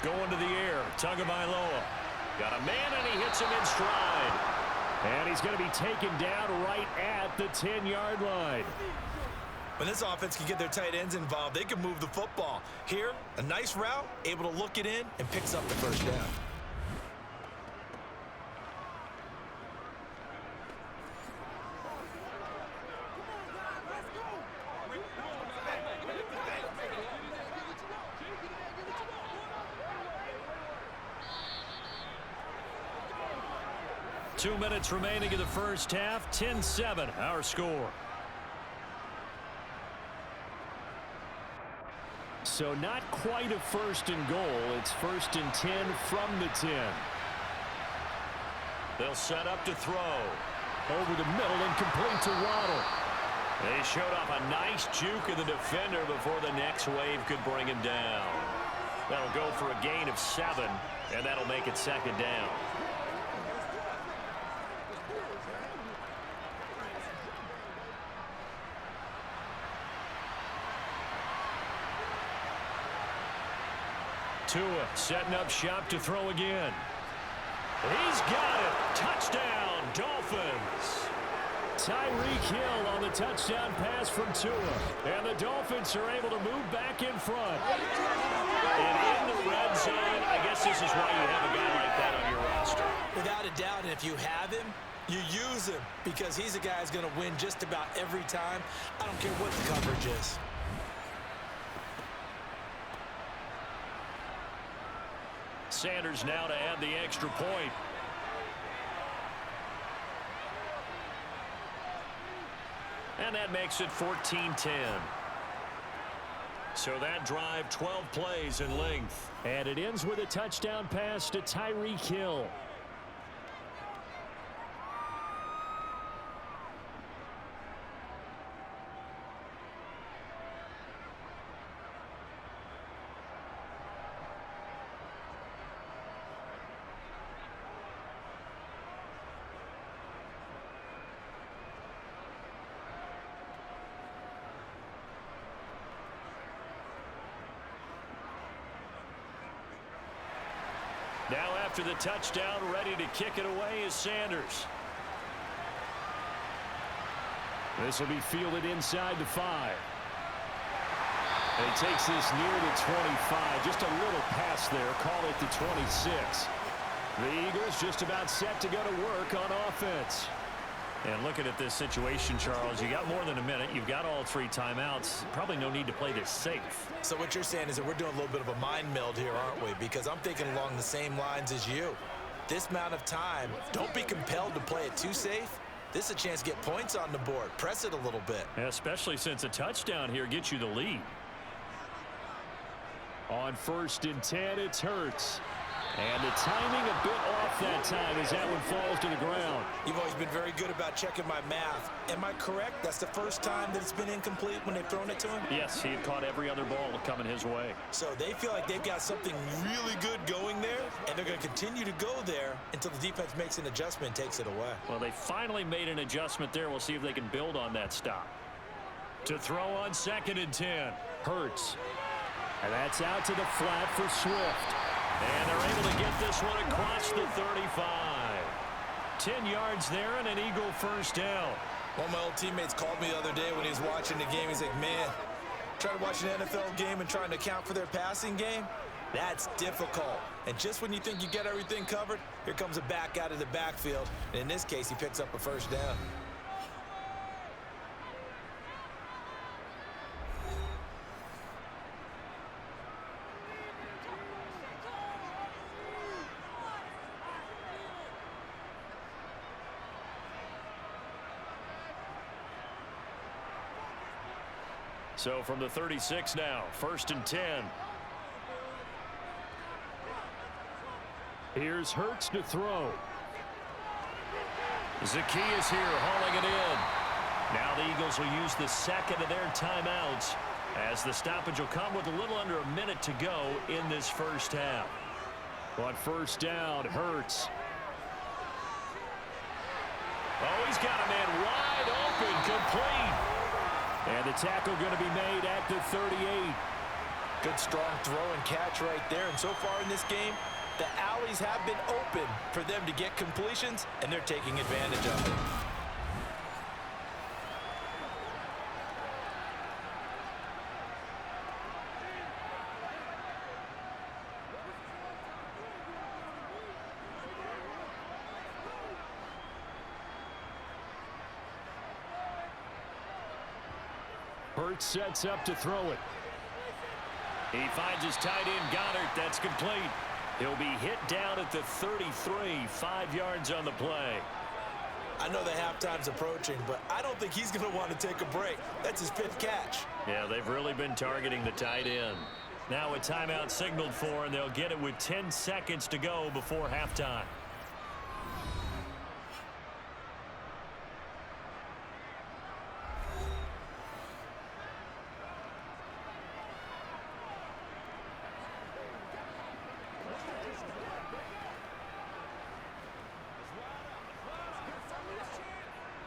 Going to the air, Tagovailoa. Got a man, and he hits him in stride. And he's going to be taken down right at the 10-yard line. When this offense can get their tight ends involved, they can move the football. Here, a nice route, able to look it in, and picks up the first down. Two minutes remaining in the first half. 10-7, our score. So not quite a first and goal. It's 1st and 10 from the 10. They'll set up to throw. Over the middle and complete to Waddle. They showed off a nice juke of the defender before the next wave could bring him down. That'll go for a gain of 7, and that'll make it 2nd down. Tua setting up shop to throw again. He's got it. Touchdown, Dolphins. Tyreek Hill on the touchdown pass from Tua. And the Dolphins are able to move back in front. And in the red zone, I guess this is why you have a guy like that on your roster. Without a doubt, and if you have him, you use him because he's a guy who's going to win just about every time. I don't care what the coverage is. Sanders now to add the extra point. And that makes it 14-10. So that drive, 12 plays in length. And it ends with a touchdown pass to Tyreek Hill. Now after the touchdown, ready to kick it away is Sanders. This will be fielded inside the 5. And he takes this near the 25. Just a little pass there. Call it the 26. The Eagles just about set to go to work on offense. And looking at this situation, Charles, you got more than a minute. You've got all 3 timeouts. Probably no need to play this safe. So what you're saying is that we're doing a little bit of a mind meld here, aren't we? Because I'm thinking along the same lines as you. This amount of time, don't be compelled to play it too safe. This is a chance to get points on the board. Press it a little bit. Especially since a touchdown here gets you the lead. On 1st and 10, it's Hurts. And the timing a bit off that time as that one falls to the ground. You've always been very good about checking my math. Am I correct? That's the first time that it's been incomplete when they've thrown it to him? Yes, he had caught every other ball coming his way. So they feel like they've got something really good going there, and they're going to continue to go there until the defense makes an adjustment and takes it away. Well, they finally made an adjustment there. We'll see if they can build on that stop. To throw on 2nd and 10. Hurts. And that's out to the flat for Swift. And they're able to get this one across the 35. 10 yards there and an Eagle first down. One of my old teammates called me the other day when he was watching the game. He's like, man, trying to watch an NFL game and trying to account for their passing game, that's difficult. And just when you think you get everything covered, here comes a back out of the backfield. And in this case, he picks up a first down. So from the 36 now, 1st and 10. Here's Hurts to throw. Zacchaeus here hauling it in. Now the Eagles will use the second of their timeouts as the stoppage will come with a little under a minute to go in this first half. On first down, Hurts. Oh, he's got a man wide open, complete. And the tackle going to be made at the 38. Good strong throw and catch right there. And so far in this game, the alleys have been open for them to get completions, and they're taking advantage of it. Hurts sets up to throw it. He finds his tight end, Goddard. That's complete. He'll be hit down at the 33, 5 yards on the play. I know the halftime's approaching, but I don't think he's going to want to take a break. That's his 5th catch. Yeah, they've really been targeting the tight end. Now a timeout signaled for, and they'll get it with 10 seconds to go before halftime.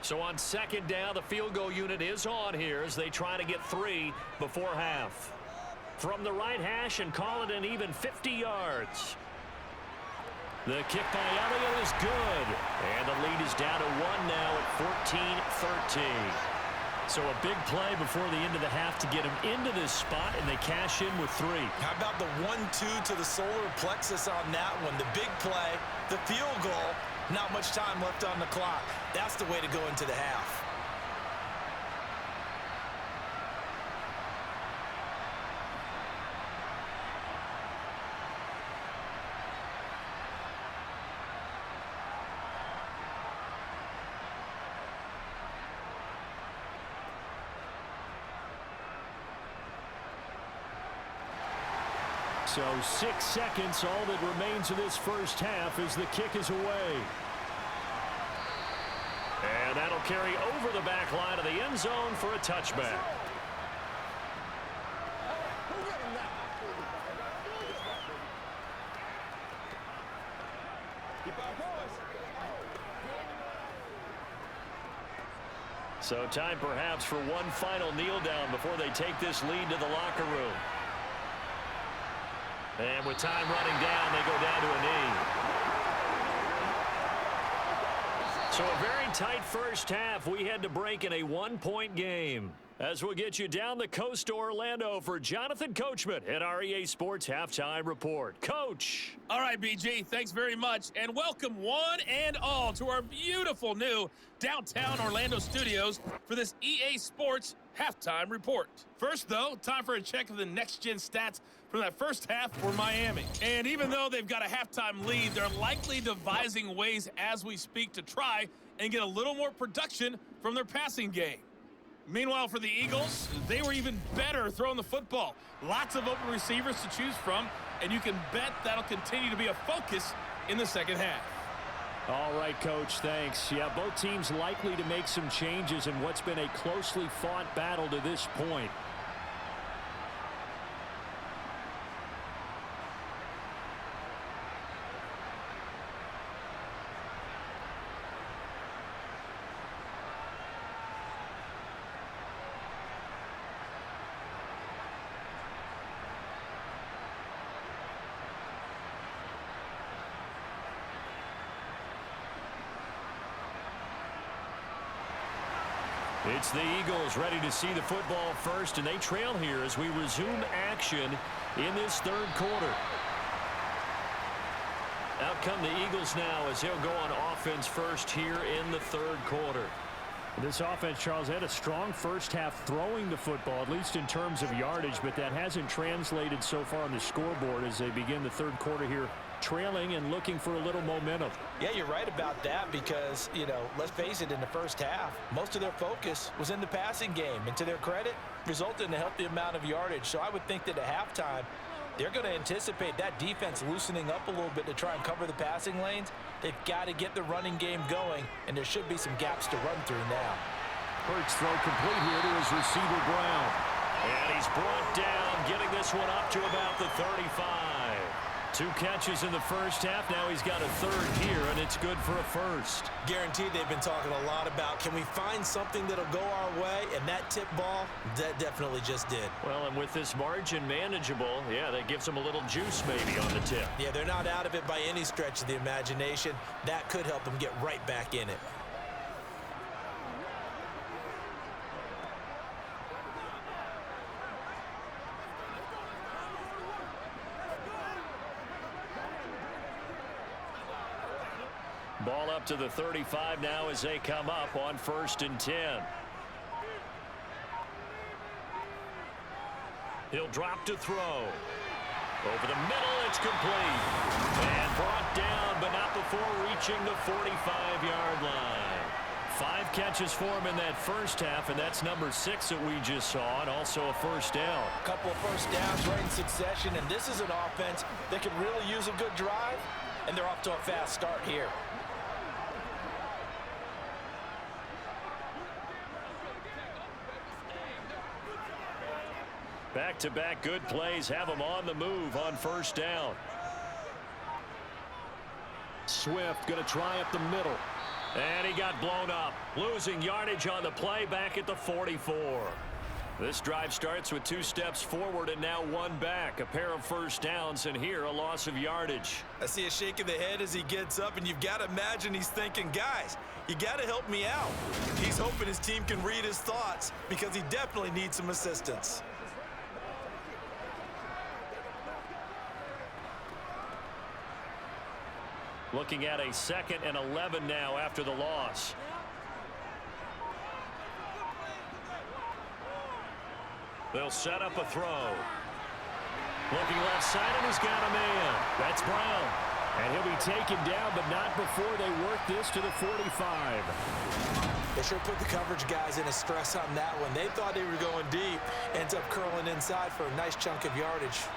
So on 2nd down, the field goal unit is on here as they try to get 3 before half. From the right hash and call it an even 50 yards. The kick by Elliott is good. And the lead is down to 1 now at 14-13. So a big play before the end of the half to get them into this spot, and they cash in with 3. How about the 1-2 to the solar plexus on that one? The big play, the field goal. Not much time left on the clock. That's the way to go into the half. So 6 seconds, all that remains of this first half as the kick is away. And that'll carry over the back line of the end zone for a touchback. So time perhaps for one final kneel down before they take this lead to the locker room. And with time running down, they go down to a knee. So a very tight first half. We had to break in a 1-point game. As we'll get you down the coast to Orlando for Jonathan Coachman at our EA Sports Halftime Report. Coach. All right, BG, thanks very much. And welcome one and all to our beautiful new downtown Orlando studios for this EA Sports Halftime Report. First, though, time for a check of the next-gen stats from that first half for Miami. And even though they've got a halftime lead, they're likely devising ways as we speak to try and get a little more production from their passing game. Meanwhile, for the Eagles, they were even better throwing the football. Lots of open receivers to choose from, and you can bet that'll continue to be a focus in the second half. All right, Coach, thanks. Yeah, both teams likely to make some changes in what's been a closely fought battle to this point. It's the Eagles ready to see the football first, and they trail here as we resume action in this third quarter. Out come the Eagles now as they'll go on offense first here in the third quarter. This offense, Charles, had a strong first half throwing the football, at least in terms of yardage, but that hasn't translated so far on the scoreboard as they begin the third quarter here, trailing and looking for a little momentum. Yeah, you're right about that because, let's face it, in the first half, most of their focus was in the passing game. And to their credit, resulted in a healthy amount of yardage. So I would think that at halftime, they're going to anticipate that defense loosening up a little bit to try and cover the passing lanes. They've got to get the running game going, and there should be some gaps to run through now. Hurts throw complete here to his receiver, Brown. And he's brought down, getting this one up to about the 35. 2 catches in the first half. Now he's got a third here, and it's good for a first. Guaranteed they've been talking a lot about, can we find something that'll go our way? And that tip ball, that definitely just did. Well, and with this margin manageable, yeah, that gives them a little juice maybe on the tip. Yeah, they're not out of it by any stretch of the imagination. That could help them get right back in it. Ball up to the 35 now as they come up on 1st and 10. He'll drop to throw. Over the middle, it's complete. And brought down, but not before reaching the 45-yard line. 5 catches for him in that first half, and that's number 6 that we just saw, and also a first down. A couple of first downs right in succession, and this is an offense that could really use a good drive, and they're off to a fast start here. Back-to-back good plays have them on the move on first down. Swift going to try up the middle. And he got blown up, losing yardage on the play back at the 44. This drive starts with 2 steps forward and now 1 back. A pair of first downs, and here a loss of yardage. I see a shake of the head as he gets up, and you've got to imagine he's thinking, guys, you got to help me out. He's hoping his team can read his thoughts because he definitely needs some assistance. Looking at a 2nd and 11 now after the loss. They'll set up a throw. Looking left side, and he's got a man. That's Brown. And he'll be taken down, but not before they work this to the 45. They sure put the coverage guys in a stress on that one. They thought they were going deep. Ends up curling inside for a nice chunk of yardage.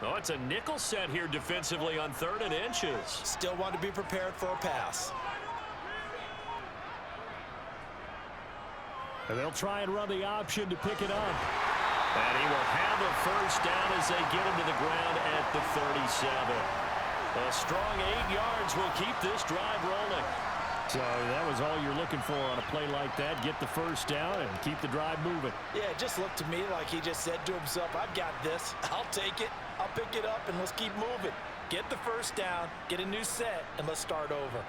Oh, it's a nickel set here defensively on 3rd and inches. Still want to be prepared for a pass. And they'll try and run the option to pick it up. And he will have a first down as they get him to the ground at the 37. A strong 8 yards will keep this drive rolling. So that was all you're looking for on a play like that. Get the first down and keep the drive moving. Yeah, it just looked to me like he just said to himself, I've got this. I'll take it. I'll pick it up, and let's keep moving. Get the first down, get a new set, and let's start over.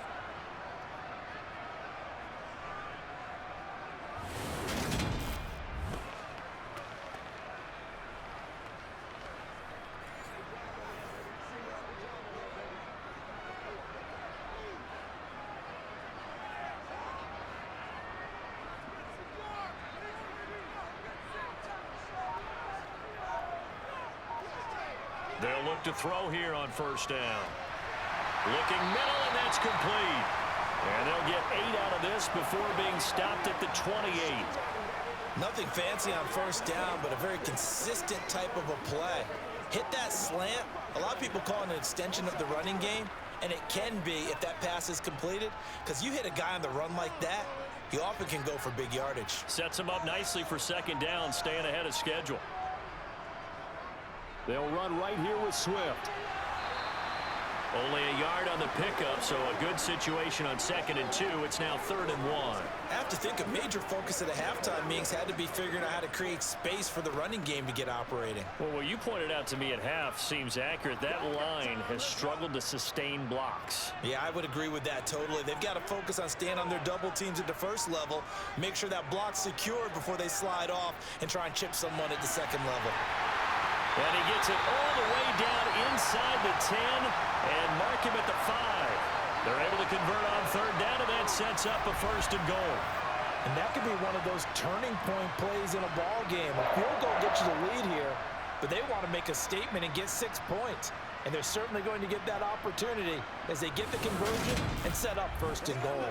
They'll look to throw here on first down. Looking middle, and that's complete. And they'll get 8 out of this before being stopped at the 28. Nothing fancy on first down, but a very consistent type of a play. Hit that slant. A lot of people call it an extension of the running game, and it can be if that pass is completed, because you hit a guy on the run like that, he often can go for big yardage. Sets him up nicely for second down, staying ahead of schedule. They'll run right here with Swift. Only a yard on the pickup, so a good situation on 2nd and 2. It's now 3rd and 1. I have to think a major focus at a halftime meetings had to be figuring out how to create space for the running game to get operating. Well, what you pointed out to me at half seems accurate. That line has struggled to sustain blocks. Yeah, I would agree with that totally. They've got to focus on staying on their double teams at the first level, make sure that block's secured before they slide off and try and chip someone at the second level. And he gets it all the way down inside the 10 and mark him at the 5. They're able to convert on 3rd down, and that sets up a 1st and goal. And that could be one of those turning point plays in a ball game. A field goal gets you the lead here, but they want to make a statement and get 6 points. And they're certainly going to get that opportunity as they get the conversion and set up 1st and goal.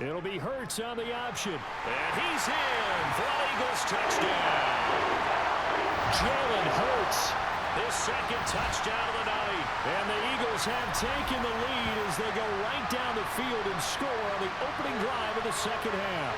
It'll be Hurts on the option. And he's in for an Eagles touchdown. Jalen Hurts. His 2nd touchdown of the night. And the Eagles have taken the lead as they go right down the field and score on the opening drive of the second half.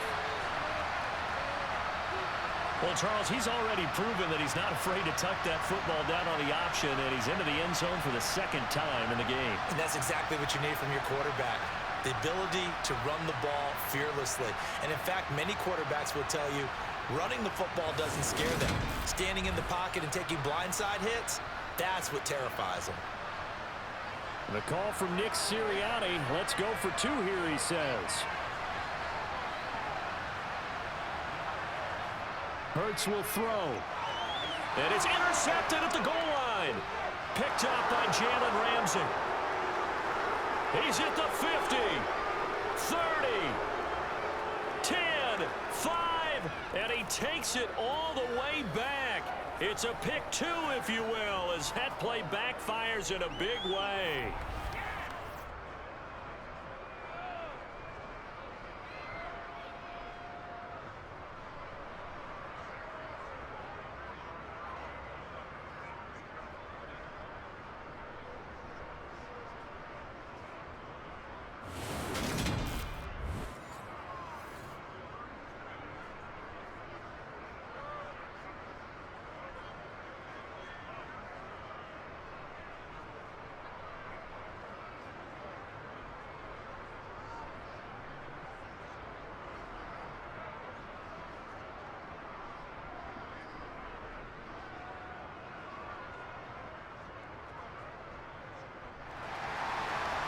Well, Charles, he's already proven that he's not afraid to tuck that football down on the option, and he's into the end zone for the 2nd time in the game. And that's exactly what you need from your quarterback. The ability to run the ball fearlessly. And in fact, many quarterbacks will tell you running the football doesn't scare them. Standing in the pocket and taking blindside hits, that's what terrifies them. The call from Nick Sirianni. Let's go for 2 here, he says. Hurts will throw. And it's intercepted at the goal line. Picked up by Jalen Ramsey. He's at the 50, 30, 10, 5, and he takes it all the way back. It's a pick 2, if you will, as that play backfires in a big way.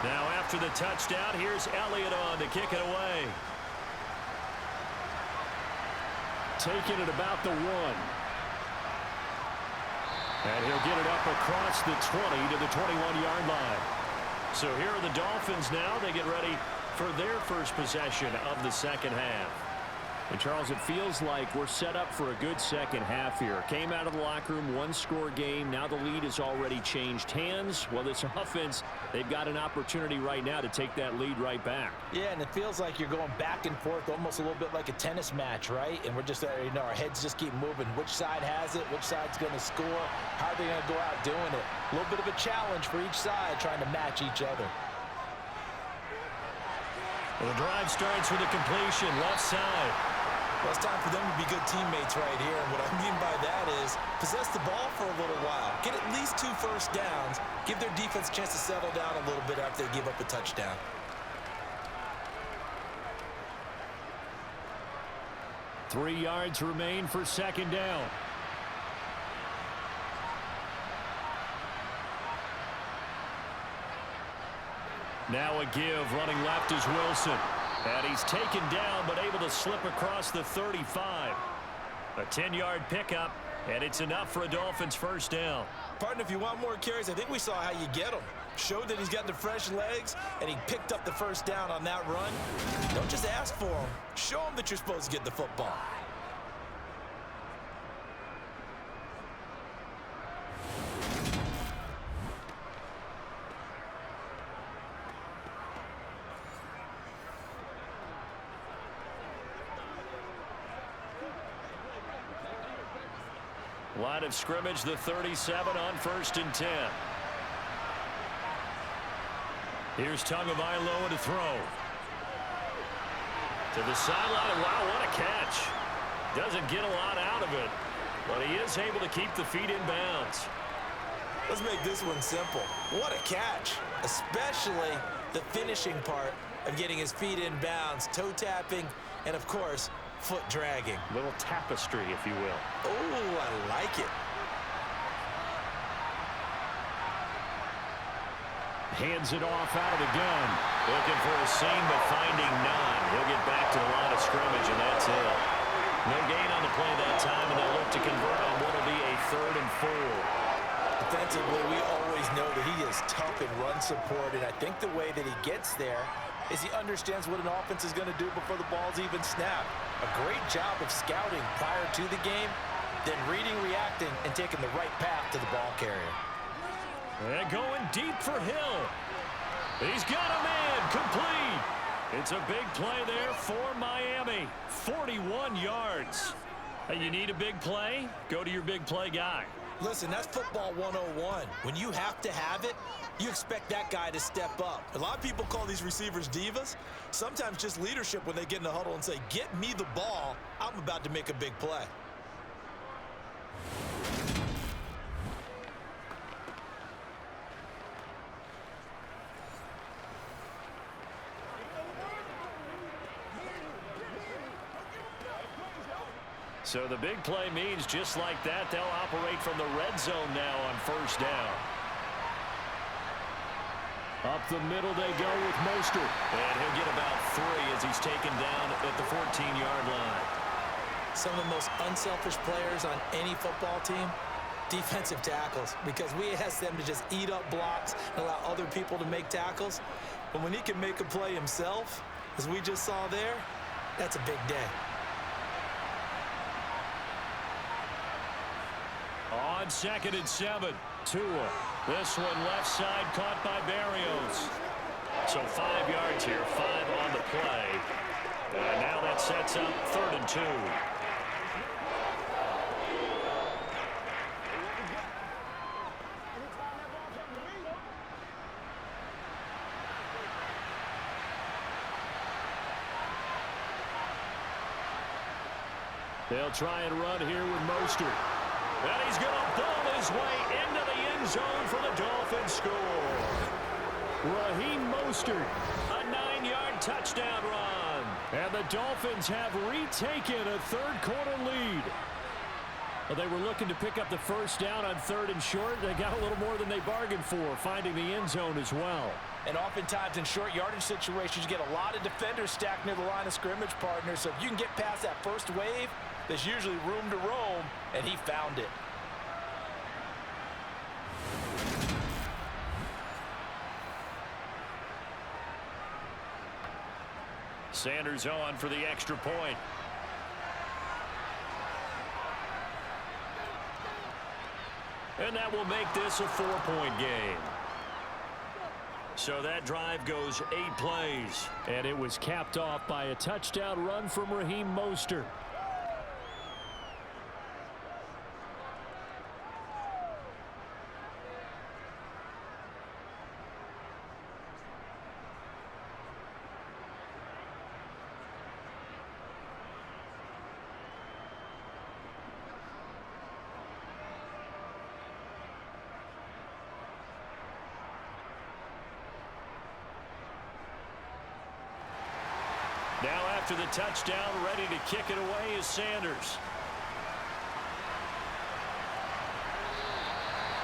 Now after the touchdown, here's Elliott on to kick it away. Taking it about the 1. And he'll get it up across the 20 to the 21-yard line. So here are the Dolphins now. They get ready for their first possession of the second half. And Charles, it feels like we're set up for a good second half here. Came out of the locker room, 1-score game. Now the lead has already changed hands. Well, this offense, they've got an opportunity right now to take that lead right back. Yeah, and it feels like you're going back and forth almost a little bit like a tennis match, right? And we're just, our heads just keep moving. Which side has it? Which side's going to score? How are they going to go out doing it? A little bit of a challenge for each side trying to match each other. Well, the drive starts with a completion left side. Well, it's time for them to be good teammates right here. And what I mean by that is possess the ball for a little while. Get at least 2 first downs. Give their defense a chance to settle down a little bit after they give up a touchdown. Three yards remain for second down. Now a give, running left is Wilson. And he's taken down, but able to slip across the 35. A 10-yard pickup, And it's enough for a Dolphins first down. Partner, if you want more carries, I think we saw how you get them. Showed that he's got the fresh legs, and he picked up the first down on that run. Don't just ask for him. Show him that you're supposed to get the football. Line of scrimmage, the 37 on 1st and 10. Here's Tagovailoa to throw. To the sideline. Wow, what a catch. Doesn't get a lot out of it, but he is able to keep the feet in bounds. Let's make this one simple. What a catch, especially the finishing part of getting his feet in bounds, toe tapping, and of course, foot dragging. Little tapestry, if you will. Oh, I like it. Hands it off out of the gun. Looking for a seam, but finding none. He'll get back to the line of scrimmage, and that's it. No gain on the play that time, and they'll look to convert on what will be a 3rd and 4. Defensively, we always know that he is tough in run support, and I think the way that he gets there is he understands what an offense is going to do before the ball's even snapped. A great job of scouting prior to the game, then reading, reacting, and taking the right path to the ball carrier. And going deep for Hill. He's got a man complete. It's a big play there for Miami. 41 yards. Hey, you need a big play? Go to your big play guy. Listen, that's football 101. When you have to have it, you expect that guy to step up. A lot of people call these receivers divas. Sometimes just leadership when they get in the huddle and say, get me the ball. I'm about to make a big play. So the big play means just like that, they'll operate from the red zone now on 1st down. Up the middle they go with Mostert. And he'll get about 3 as he's taken down at the 14-yard line. Some of the most unselfish players on any football team, defensive tackles, because we ask them to just eat up blocks and allow other people to make tackles. But when he can make a play himself, as we just saw there, that's a big day. On 2nd and 7, Tua. This one left side caught by Barrios. So 5 yards here, 5 on the play. And now that sets up 3rd and 2. They'll try and run here with Mostert. And he's going to ball his way into the end zone for the Dolphins score. Raheem Mostert. A 9-yard touchdown run. And the Dolphins have retaken a 3rd quarter lead. Well, they were looking to pick up the first down on 3rd and short. They got a little more than they bargained for, finding the end zone as well. And oftentimes in short yardage situations, you get a lot of defenders stacked near the line of scrimmage, partner. So if you can get past that first wave, there's usually room to roam, and he found it. Sanders on for the extra point. And that will make this a 4-point game. So that drive goes 8 plays. And it was capped off by a touchdown run from Raheem Mostert. Now after the touchdown, ready to kick it away is Sanders.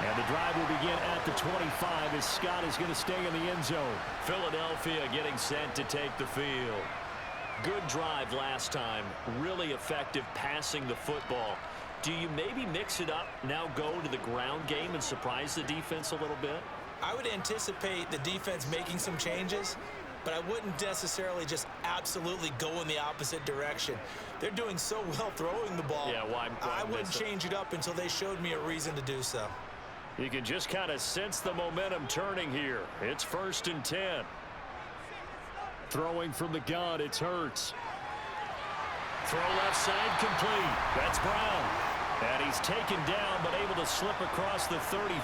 And the drive will begin at the 25 as Scott is going to stay in the end zone. Philadelphia getting sent to take the field. Good drive last time. Really effective passing the football. Do you maybe mix it up, now go to the ground game and surprise the defense a little bit? I would anticipate the defense making some changes, but I wouldn't necessarily just absolutely go in the opposite direction. They're doing so well throwing the ball. Yeah, why I wouldn't change it up until they showed me a reason to do so. You can just kind of sense the momentum turning here. It's 1st and 10. Throwing from the gun, it's Hurts. Throw left side complete. That's Brown. And he's taken down, but able to slip across the 35.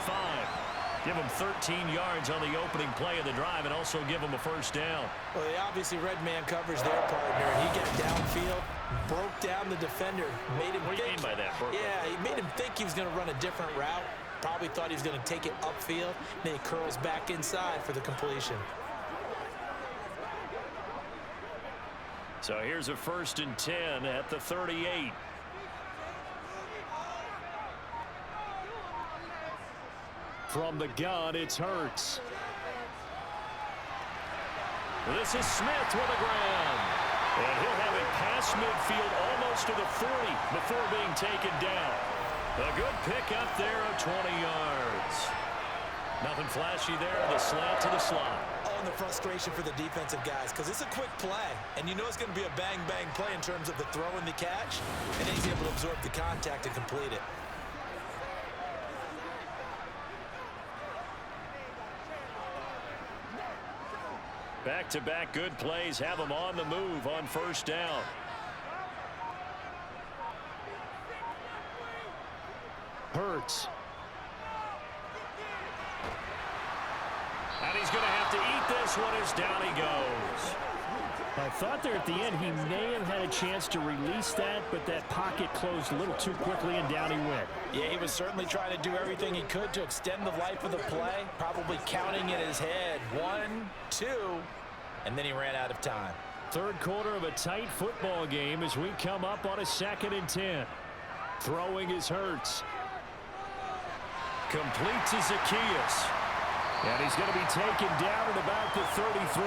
Give him 13 yards on the opening play of the drive and also give him a 1st down. Well, they obviously red man covers their partner. He got downfield, broke down the defender, made him What do you mean by that? Yeah, he made him think he was going to run a different route. Probably thought he was going to take it upfield. Then he curls back inside for the completion. So here's a 1st and 10 at the 38. From the gun, it's Hurts. This is Smith with a grab. And he'll have it past midfield almost to the 40 before being taken down. A good pickup there of 20 yards. Nothing flashy there. The slant to the slot. Oh, and the frustration for the defensive guys, because it's a quick play, and you know it's going to be a bang-bang play in terms of the throw and the catch, and then he's able to absorb the contact and complete it. Back-to-back good plays have him on the move on 1st down. Hurts. And he's going to have to eat this one as down he goes. I thought there at the end he may have had a chance to release that, but that pocket closed a little too quickly and down he went. Yeah, he was certainly trying to do everything he could to extend the life of the play, probably counting in his head 1, 2, and then he ran out of time. 3rd quarter of a tight football game as we come up on a 2nd and 10. Throwing is Hurts. Complete to Zacchaeus. And he's going to be taken down at about the 33.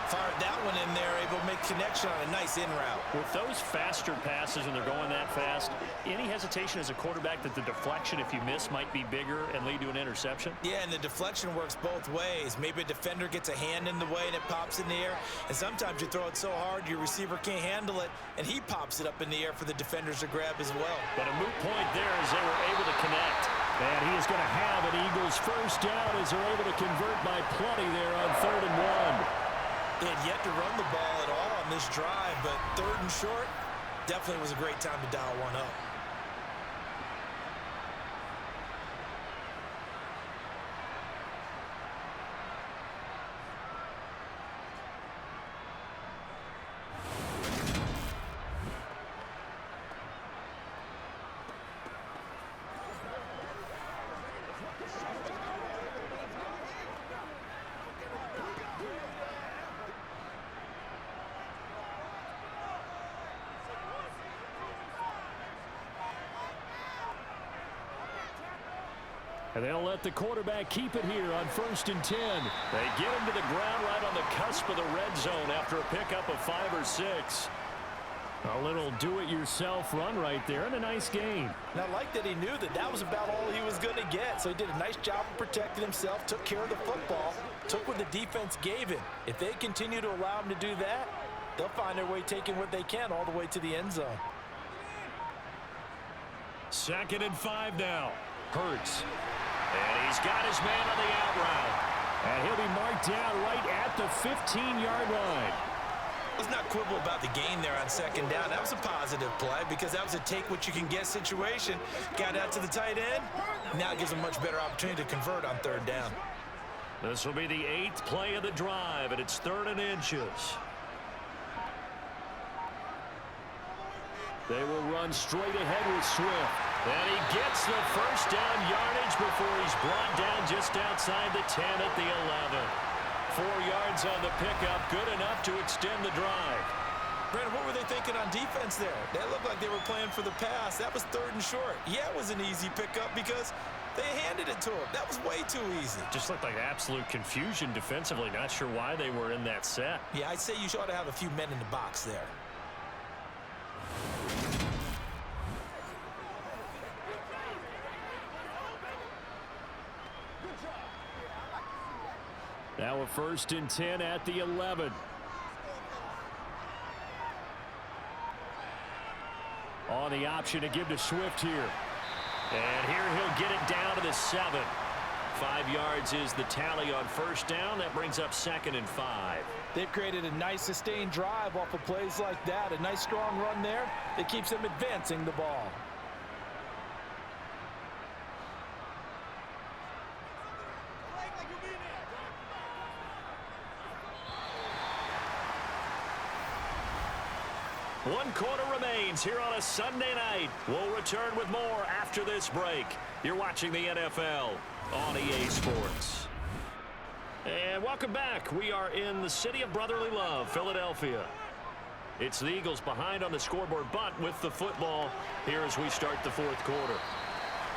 Fired that one in there, able to make connection on a nice in route. With those faster passes and they're going that fast, any hesitation as a quarterback that the deflection, if you miss, might be bigger and lead to an interception? Yeah, and the deflection works both ways. Maybe a defender gets a hand in the way and it pops in the air, and sometimes you throw it so hard your receiver can't handle it, and he pops it up in the air for the defenders to grab as well. But a moot point there as they were able to connect. And he is going to have an Eagles 1st down as they're able to convert by plenty there on 3rd and 1. They had yet to run the ball at all on this drive, but 3rd and short definitely was a great time to dial one up. And they'll let the quarterback keep it here on 1st and 10. They get him to the ground right on the cusp of the red zone after a pickup of 5 or 6. A little do-it-yourself run right there and a nice gain. And I like that he knew that that was about all he was going to get. So he did a nice job of protecting himself, took care of the football, took what the defense gave him. If they continue to allow him to do that, they'll find their way taking what they can all the way to the end zone. 2nd and 5 now. Hurts. And he's got his man on the out route. And he'll be marked down right at the 15-yard line. Let's not quibble about the gain there on 2nd down. That was a positive play because that was a take-what-you-can-get situation. Got out to the tight end. Now it gives them a much better opportunity to convert on 3rd down. This will be the 8th play of the drive, and it's 3rd and inches. They will run straight ahead with Swift. And he gets the 1st down yardage before he's brought down just outside the 10 at the 11. 4 yards on the pickup, good enough to extend the drive. Brandon, what were they thinking on defense there? That looked like they were playing for the pass. That was 3rd and short. Yeah, it was an easy pickup because they handed it to him. That was way too easy. Just looked like absolute confusion defensively. Not sure why they were in that set. Yeah, I'd say you ought to have a few men in the box there. Now a 1st and 10 at the 11. On the option to give to Swift here. And here he'll get it down to the 7. 5 yards is the tally on 1st down. That brings up 2nd and 5. They've created a nice sustained drive off of plays like that. A nice strong run there that keeps them advancing the ball. One quarter remains here on a Sunday night. We'll return with more after this break. You're watching the NFL on EA Sports. And welcome back. We are in the city of brotherly love, Philadelphia. It's the Eagles behind on the scoreboard, but with the football here as we start the 4th quarter.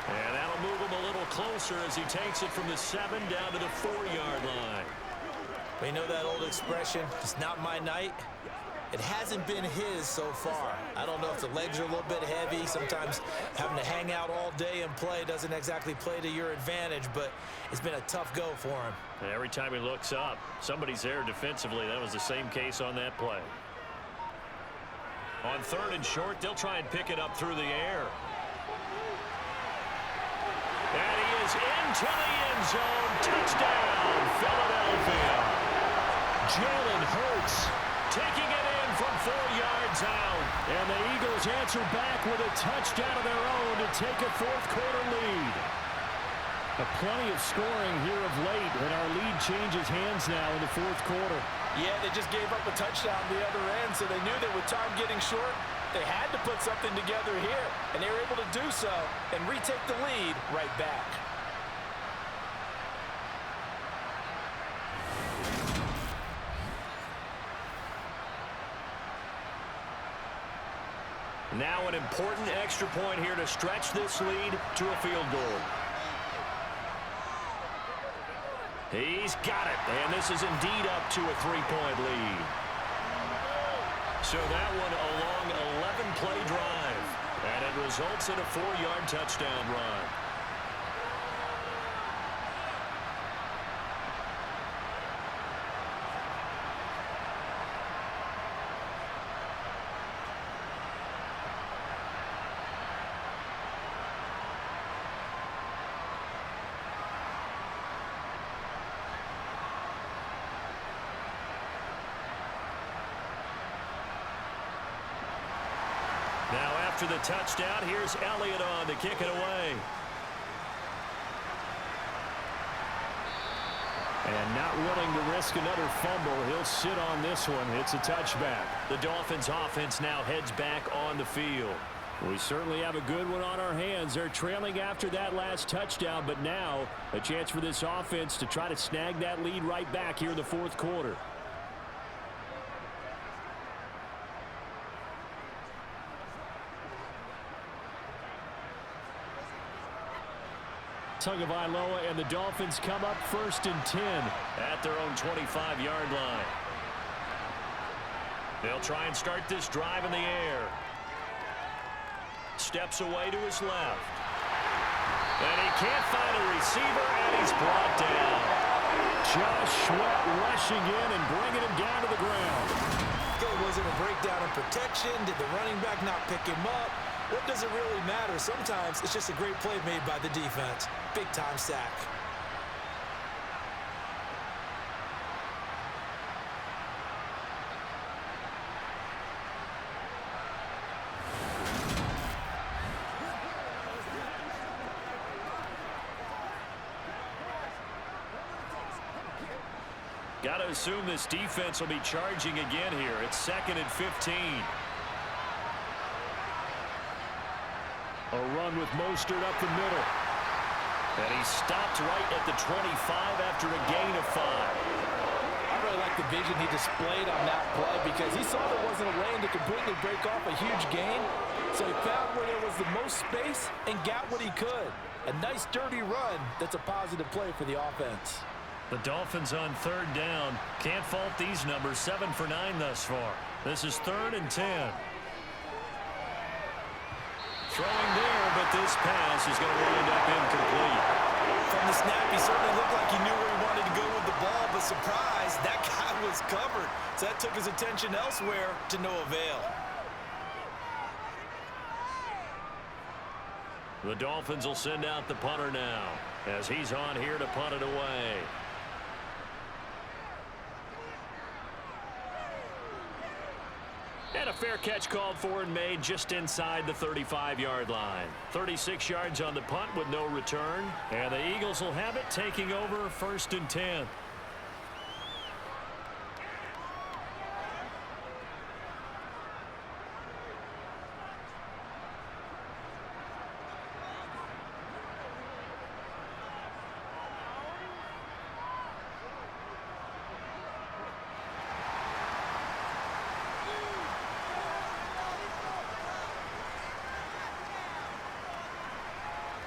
And that'll move him a little closer as he takes it from the 7 down to the 4-yard line. We know that old expression, it's not my night. It hasn't been his so far. I don't know if the legs are a little bit heavy. Sometimes having to hang out all day and play doesn't exactly play to your advantage, but it's been a tough go for him. And every time he looks up, somebody's there defensively. That was the same case on that play. On 3rd and short, they'll try and pick it up through the air. And he is into the end zone. Touchdown, Philadelphia. Jalen Hurts taking it in from 4 yards out. And the Eagles answer back with a touchdown of their own to take a 4th quarter lead. Plenty of scoring here of late, and our lead changes hands now in the 4th quarter. Yeah, they just gave up a touchdown the other end, so they knew that with time getting short, they had to put something together here, and they were able to do so and retake the lead right back. Now an important extra point here to stretch this lead to a field goal. He's got it, and this is indeed up to a 3-point lead. So that one a long 11-play drive, and it results in a 4-yard touchdown run. Now after the touchdown, here's Elliott on to kick it away. And not willing to risk another fumble. He'll sit on this one. It's a touchback. The Dolphins offense now heads back on the field. We certainly have a good one on our hands. They're trailing after that last touchdown, but now a chance for this offense to try to snag that lead right back here in the 4th quarter. Tagovailoa and the Dolphins come up 1st and 10 at their own 25-yard line. They'll try and start this drive in the air. Steps away to his left. And he can't find a receiver, and he's brought down. Josh Sweat rushing in and bringing him down to the ground. Was it a breakdown in protection? Did the running back not pick him up? What does it really matter? Sometimes it's just a great play made by the defense. Big-time sack. Got to assume this defense will be charging again here. It's 2nd and 15. A run with Mostert up the middle. And he stopped right at the 25 after a gain of 5. I really like the vision he displayed on that play because he saw there wasn't a lane to completely break off a huge gain. So he found where there was the most space and got what he could. A nice dirty run that's a positive play for the offense. The Dolphins on 3rd down. Can't fault these numbers. 7 for 9 thus far. This is 3rd and 10. Throwing there, but this pass is going to wind up incomplete. From the snap, he certainly looked like he knew where he wanted to go with the ball, but surprise, that guy was covered. So that took his attention elsewhere to no avail. The Dolphins will send out the punter now as he's on here to punt it away. And a fair catch called for and made just inside the 35-yard line. 36 yards on the punt with no return. And the Eagles will have it, taking over 1st and 10.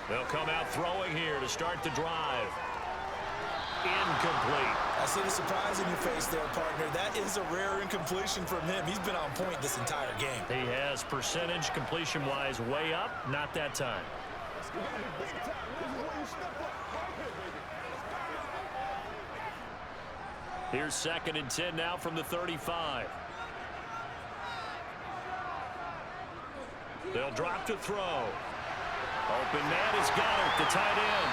They'll come out throwing here to start the drive. Incomplete. I see the surprise in your face there, partner. That is a rare incompletion from him. He's been on point this entire game. He has percentage completion-wise way up. Not that time. Here's 2nd and 10 now from the 35. They'll drop to throw. Open man is Goddard, the tight end.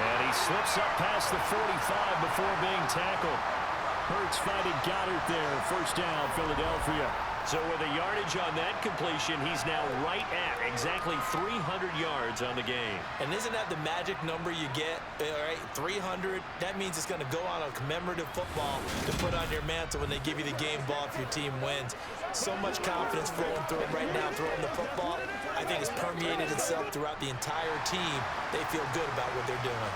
And he slips up past the 45 before being tackled. Hurts finding Goddard there. 1st down, Philadelphia. So with a yardage on that completion, he's now right at exactly 300 yards on the game. And isn't that the magic number you get? All right, 300. That means it's going to go on a commemorative football to put on your mantle when they give you the game ball if your team wins. So much confidence flowing through him right now, throwing the football. I think it's permeated itself throughout the entire team. They feel good about what they're doing.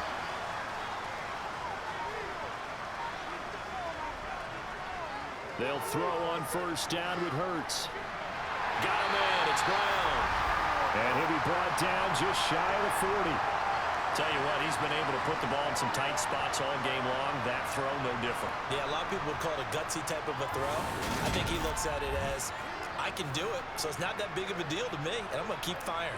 They'll throw on 1st down with Hurts. Got him in. It's Brown. And he'll be brought down just shy of the 40. Tell you what, he's been able to put the ball in some tight spots all game long. That throw, no different. Yeah, a lot of people would call it a gutsy type of a throw. I think he looks at it as, I can do it, so it's not that big of a deal to me, and I'm going to keep firing.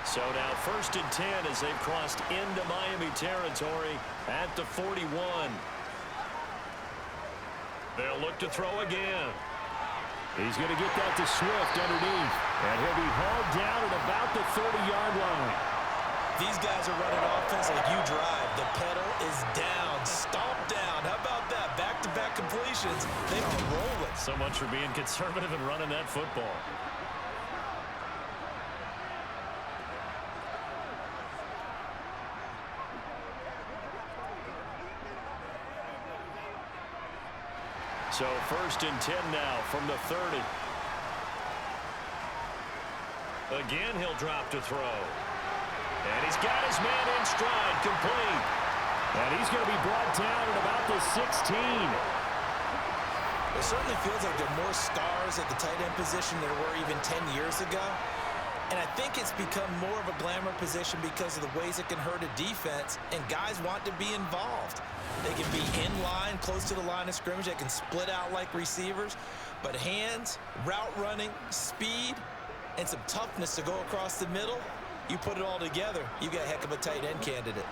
So now 1st and 10 as they've crossed into Miami territory at the 41. They'll look to throw again. He's going to get that to Swift underneath. And he'll be hauled down at about the 30-yard line. These guys are running offense like you drive. The pedal is down, stomped down. How about that? Back-to-back completions. They are rolling. So much for being conservative and running that football. So 1st and 10 now from the 30. Again, he'll drop to throw. And he's got his man in stride, complete. And he's going to be brought down at about the 16. It certainly feels like there are more stars at the tight end position than there were even 10 years ago. And I think it's become more of a glamour position because of the ways it can hurt a defense, and guys want to be involved. They can be in line, close to the line of scrimmage. They can split out like receivers. But hands, route running, speed, and some toughness to go across the middle, you put it all together, you got a heck of a tight end candidate.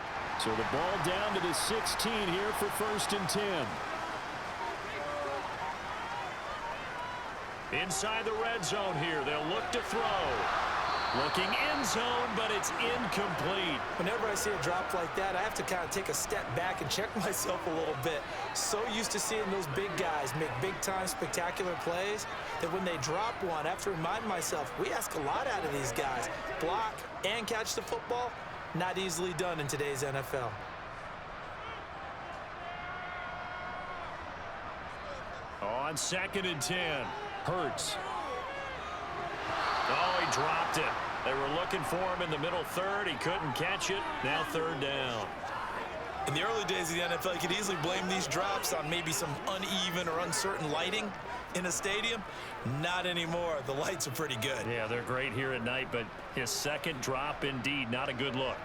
So the ball down to the 16 here for 1st and 10. Inside the red zone here, they'll look to throw. Looking end zone, but it's incomplete. Whenever I see a drop like that, I have to kind of take a step back and check myself a little bit. So used to seeing those big guys make big-time spectacular plays that when they drop one, I have to remind myself, we ask a lot out of these guys. Block and catch the football, not easily done in today's NFL. On 2nd and 10, Hurts. Oh, he dropped it. They were looking for him in the middle third. He couldn't catch it. Now 3rd down. In the early days of the NFL, you could easily blame these drops on maybe some uneven or uncertain lighting in a stadium. Not anymore. The lights are pretty good. Yeah, they're great here at night, but his 2nd drop, indeed, not a good look.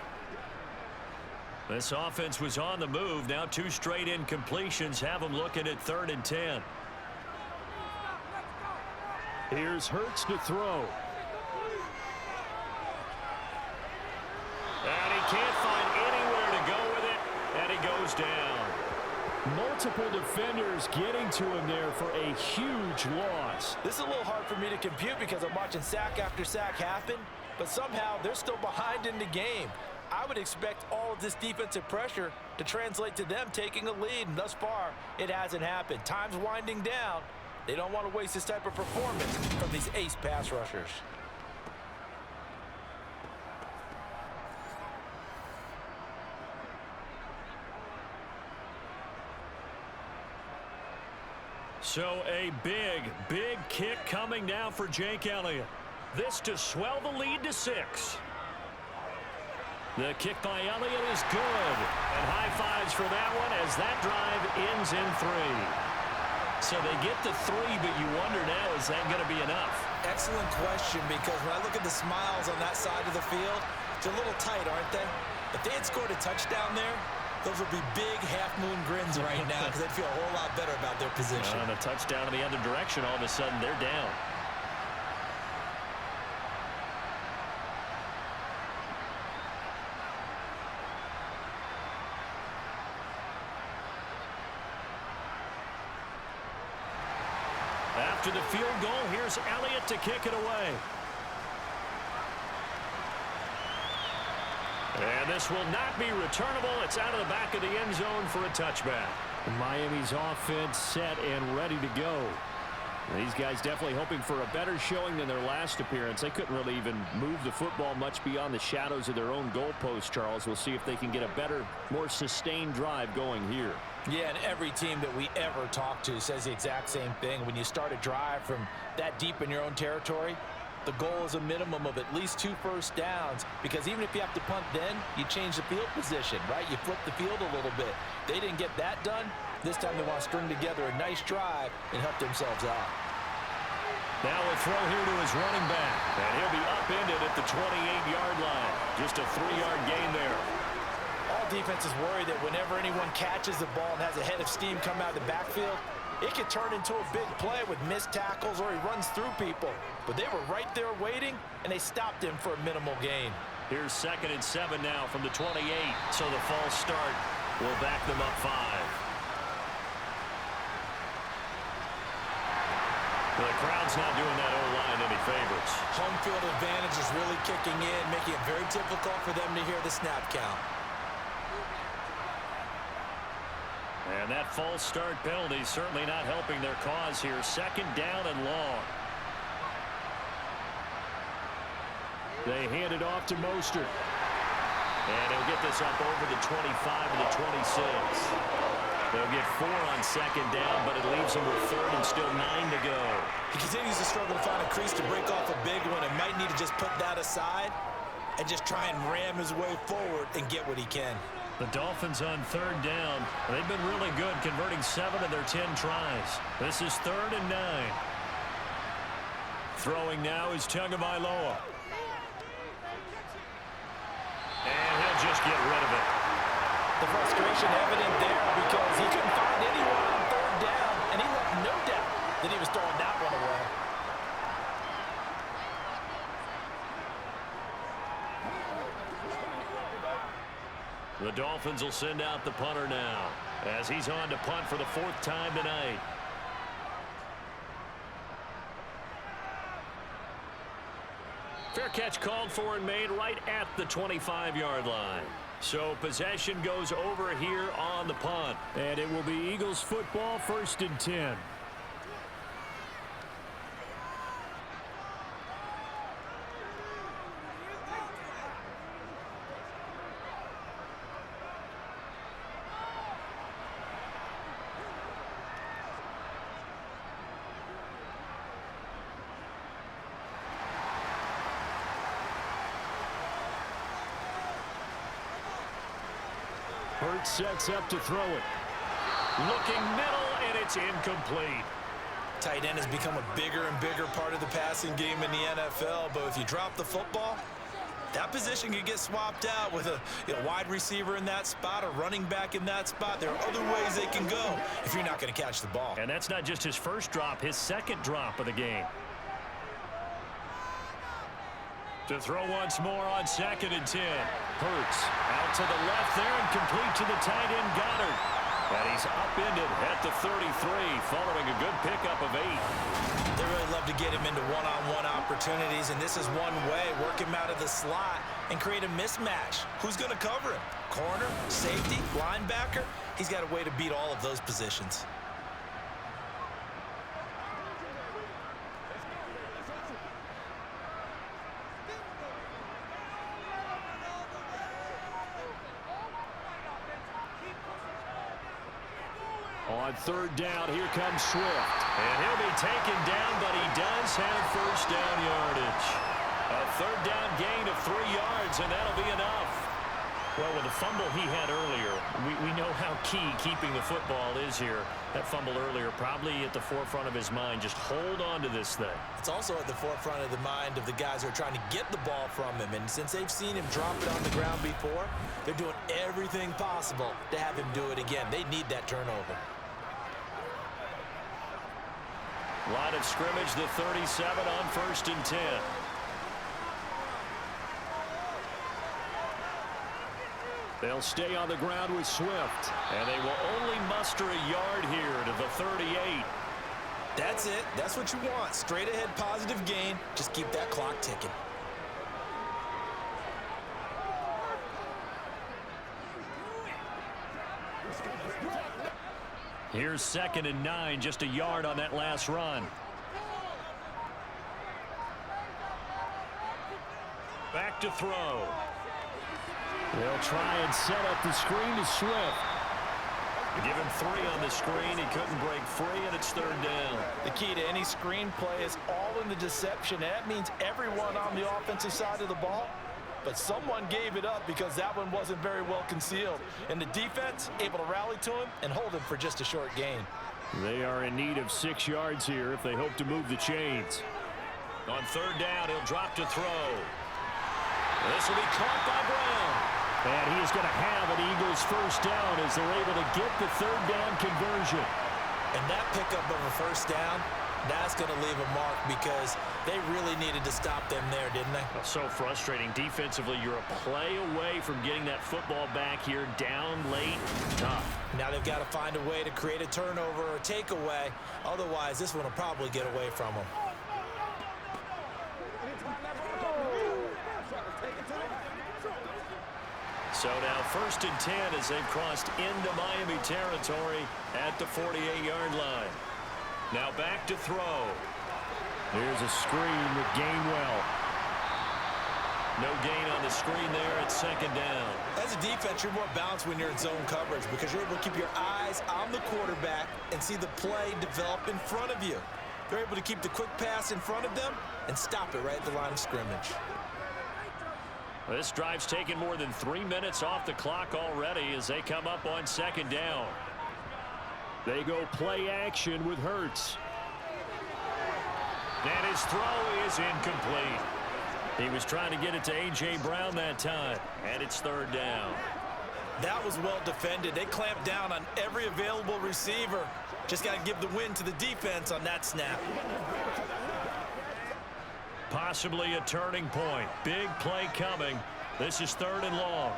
This offense was on the move. Now 2 straight incompletions have them looking at 3rd and 10. Here's Hurts to throw. And he can't find anywhere to go with it, and he goes down. Multiple defenders getting to him there for a huge loss. This is a little hard for me to compute because I'm watching sack after sack happen, but somehow they're still behind in the game. I would expect all of this defensive pressure to translate to them taking a lead, and thus far, it hasn't happened. Time's winding down. They don't want to waste this type of performance from these ace pass rushers. So a big kick coming now for Jake Elliott. This to swell the lead to 6. The kick by Elliott is good. And high fives for that one as that drive ends in 3. So they get to 3, but you wonder now, is that going to be enough? Excellent question, because when I look at the smiles on that side of the field, they're a little tight, aren't they? If they had scored a touchdown there, those would be big half-moon grins right now because they'd feel a whole lot better about their position. On a touchdown in the other direction, all of a sudden they're down. After the field goal, here's Elliott to kick it away. And this will not be returnable. It's out of the back of the end zone for a touchback. Miami's offense set and ready to go. These guys definitely hoping for a better showing than their last appearance. They couldn't really even move the football much beyond the shadows of their own goalpost, Charles. We'll see if they can get a better, more sustained drive going here. Yeah, and every team that we ever talk to says the exact same thing. When you start a drive from that deep in your own territory, the goal is a minimum of at least 2 first downs, because even if you have to punt then, you change the field position, right? You flip the field a little bit. They didn't get that done. This time they want to string together a nice drive and help themselves out. Now a throw here to his running back, and he'll be upended at the 28-yard line. Just a 3-yard gain there. All defenses worry that whenever anyone catches the ball and has a head of steam come out of the backfield, it could turn into a big play with missed tackles or he runs through people. But they were right there waiting, and they stopped him for a minimal gain. Here's 2nd and 7 now from the 28, so the false start will back them up 5. The crowd's not doing that O-line any favors. Home field advantage is really kicking in, making it very difficult for them to hear the snap count. And that false start penalty certainly not helping their cause here. 2nd down and long. They hand it off to Mostert. And he'll get this up over the 25 to the 26. They'll get 4 on 2nd down, but it leaves them with 3rd and still 9 to go. He continues to struggle to find a crease to break off a big one and might need to just put that aside and just try and ram his way forward and get what he can. The Dolphins on 3rd down. They've been really good, converting 7 of their 10 tries. This is 3rd and 9. Throwing now is Tagovailoa. And he'll just get rid of it. The frustration evident there because he couldn't find anyone on 3rd down, and he left no doubt that he was throwing that one away. The Dolphins will send out the punter now as he's on to punt for the 4th time tonight. Fair catch called for and made right at the 25-yard line. So possession goes over here on the punt. And it will be Eagles football, 1st and 10. Hurts sets up to throw it. Looking middle, and it's incomplete. Tight end has become a bigger and bigger part of the passing game in the NFL, but if you drop the football, that position could get swapped out with a wide receiver in that spot, a running back in that spot. There are other ways they can go if you're not going to catch the ball. And that's not just his first drop, his 2nd drop of the game. To throw once more on 2nd and 10. Hurts out to the left there and complete to the tight end Goddard. And he's upended at the 33 following a good pickup of 8. They really love to get him into one-on-one opportunities, and this is one way. Work him out of the slot and create a mismatch. Who's going to cover him? Corner, safety, linebacker? He's got a way to beat all of those positions. On 3rd down, here comes Swift. And he'll be taken down, but he does have first down yardage. A 3rd down gain of 3 yards, and that'll be enough. Well, with the fumble he had earlier, we know how key keeping the football is here. That fumble earlier probably at the forefront of his mind. Just hold on to this thing. It's also at the forefront of the mind of the guys who are trying to get the ball from him. And since they've seen him drop it on the ground before, they're doing everything possible to have him do it again. They need that turnover. Line of scrimmage, the 37 on 1st and 10. They'll stay on the ground with Swift. And they will only muster a yard here to the 38. That's it. That's what you want. Straight ahead positive gain. Just keep that clock ticking. Here's 2nd and 9, just a yard on that last run. Back to throw. They'll try and set up the screen to Swift. Give him 3 on the screen. He couldn't break free, and it's 3rd down. The key to any screen play is all in the deception. That means everyone on the offensive side of the ball, but someone gave it up because that one wasn't very well concealed. And the defense able to rally to him and hold him for just a short gain. They are in need of 6 yards here if they hope to move the chains. On 3rd down, he'll drop to throw. This will be caught by Brown. And he is going to have an Eagles first down as they're able to get the 3rd down conversion. And that pickup of a first down, that's going to leave a mark because they really needed to stop them there, didn't they? So frustrating. Defensively, you're a play away from getting that football back here down late. Tough. Now they've got to find a way to create a turnover or takeaway. Otherwise, this one will probably get away from them. So now 1st and 10 as they've crossed into Miami territory at the 48-yard line. Now back to throw. Here's a screen with Gainwell. No gain on the screen there at 2nd down. As a defense, you're more balanced when you're in zone coverage because you're able to keep your eyes on the quarterback and see the play develop in front of you. They're able to keep the quick pass in front of them and stop it right at the line of scrimmage. This drive's taken more than 3 minutes off the clock already as they come up on 2nd down. They go play action with Hurts. And his throw is incomplete. He was trying to get it to A.J. Brown that time, and it's 3rd down. That was well defended. They clamped down on every available receiver. Just got to give the win to the defense on that snap. Possibly a turning point. Big play coming. This is 3rd and long.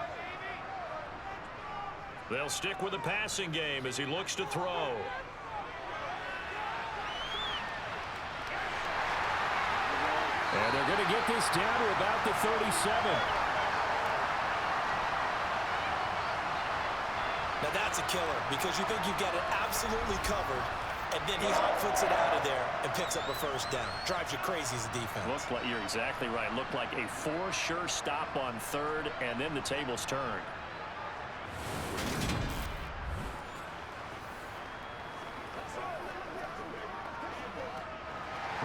They'll stick with the passing game as he looks to throw. And they're going to get this down to about the 37. Now that's a killer because you think you've got it absolutely covered, and then he hot-foots it out of there and picks up a first down. Drives you crazy as a defense. Looked like, you're exactly right. Looked like a for sure stop on 3rd, and then the tables turned.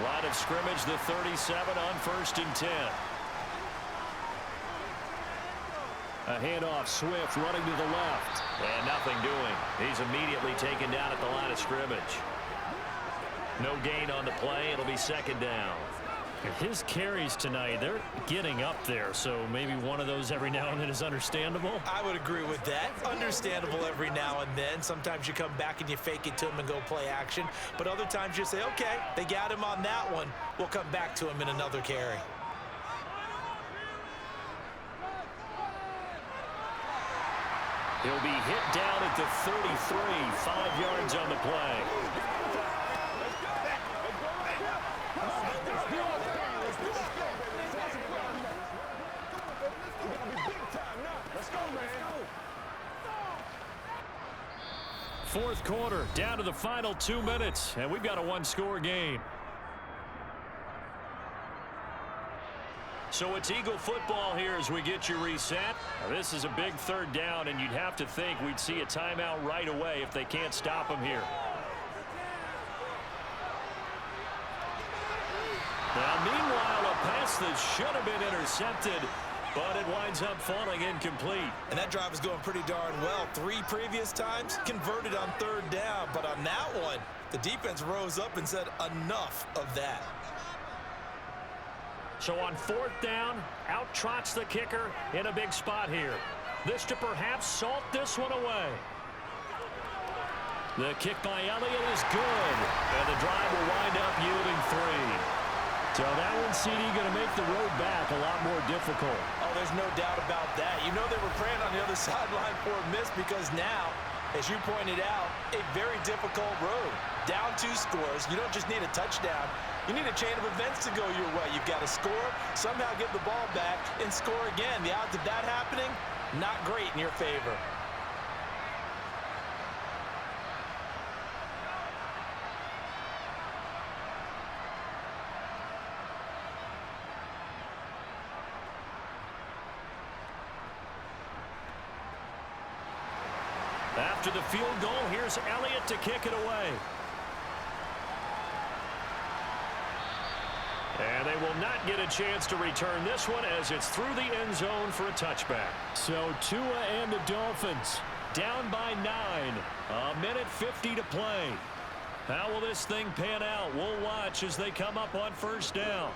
Line of scrimmage, the 37 on 1st and 10. A handoff, Swift running to the left. And nothing doing. He's immediately taken down at the line of scrimmage. No gain on the play. It'll be 2nd down. His carries tonight, they're getting up there, so maybe one of those every now and then is understandable. I would agree with that. Understandable every now and then. Sometimes you come back and you fake it to him and go play action. But other times you say, okay, they got him on that one. We'll come back to him in another carry. He'll be hit down at the 33, 5 yards on the play. Fourth quarter, down to the final 2 minutes, and we've got a one-score game. So it's Eagle football here as we get you reset. Now, this is a big third down, and you'd have to think we'd see a timeout right away if they can't stop him here. Now, meanwhile, a pass that should have been intercepted, but it winds up falling incomplete. And that drive is going pretty darn well. 3 previous times converted on third down, but on that one, the defense rose up and said enough of that. So on fourth down, out trots the kicker in a big spot here. This to perhaps salt this one away. The kick by Elliott is good, and the drive will wind up yielding 3. So that one, CD, going to make the road back a lot more difficult. Oh, there's no doubt about that. You know they were praying on the other sideline for a miss because now, as you pointed out, a very difficult road. Down 2 scores. You don't just need a touchdown. You need a chain of events to go your way. You've got to score, somehow get the ball back, and score again. The odds of that happening, not great in your favor. After the field goal, here's Elliott to kick it away. And they will not get a chance to return this one as it's through the end zone for a touchback. So Tua and the Dolphins Down by 9. A minute 50 to play. How will this thing pan out? We'll watch as they come up on first down.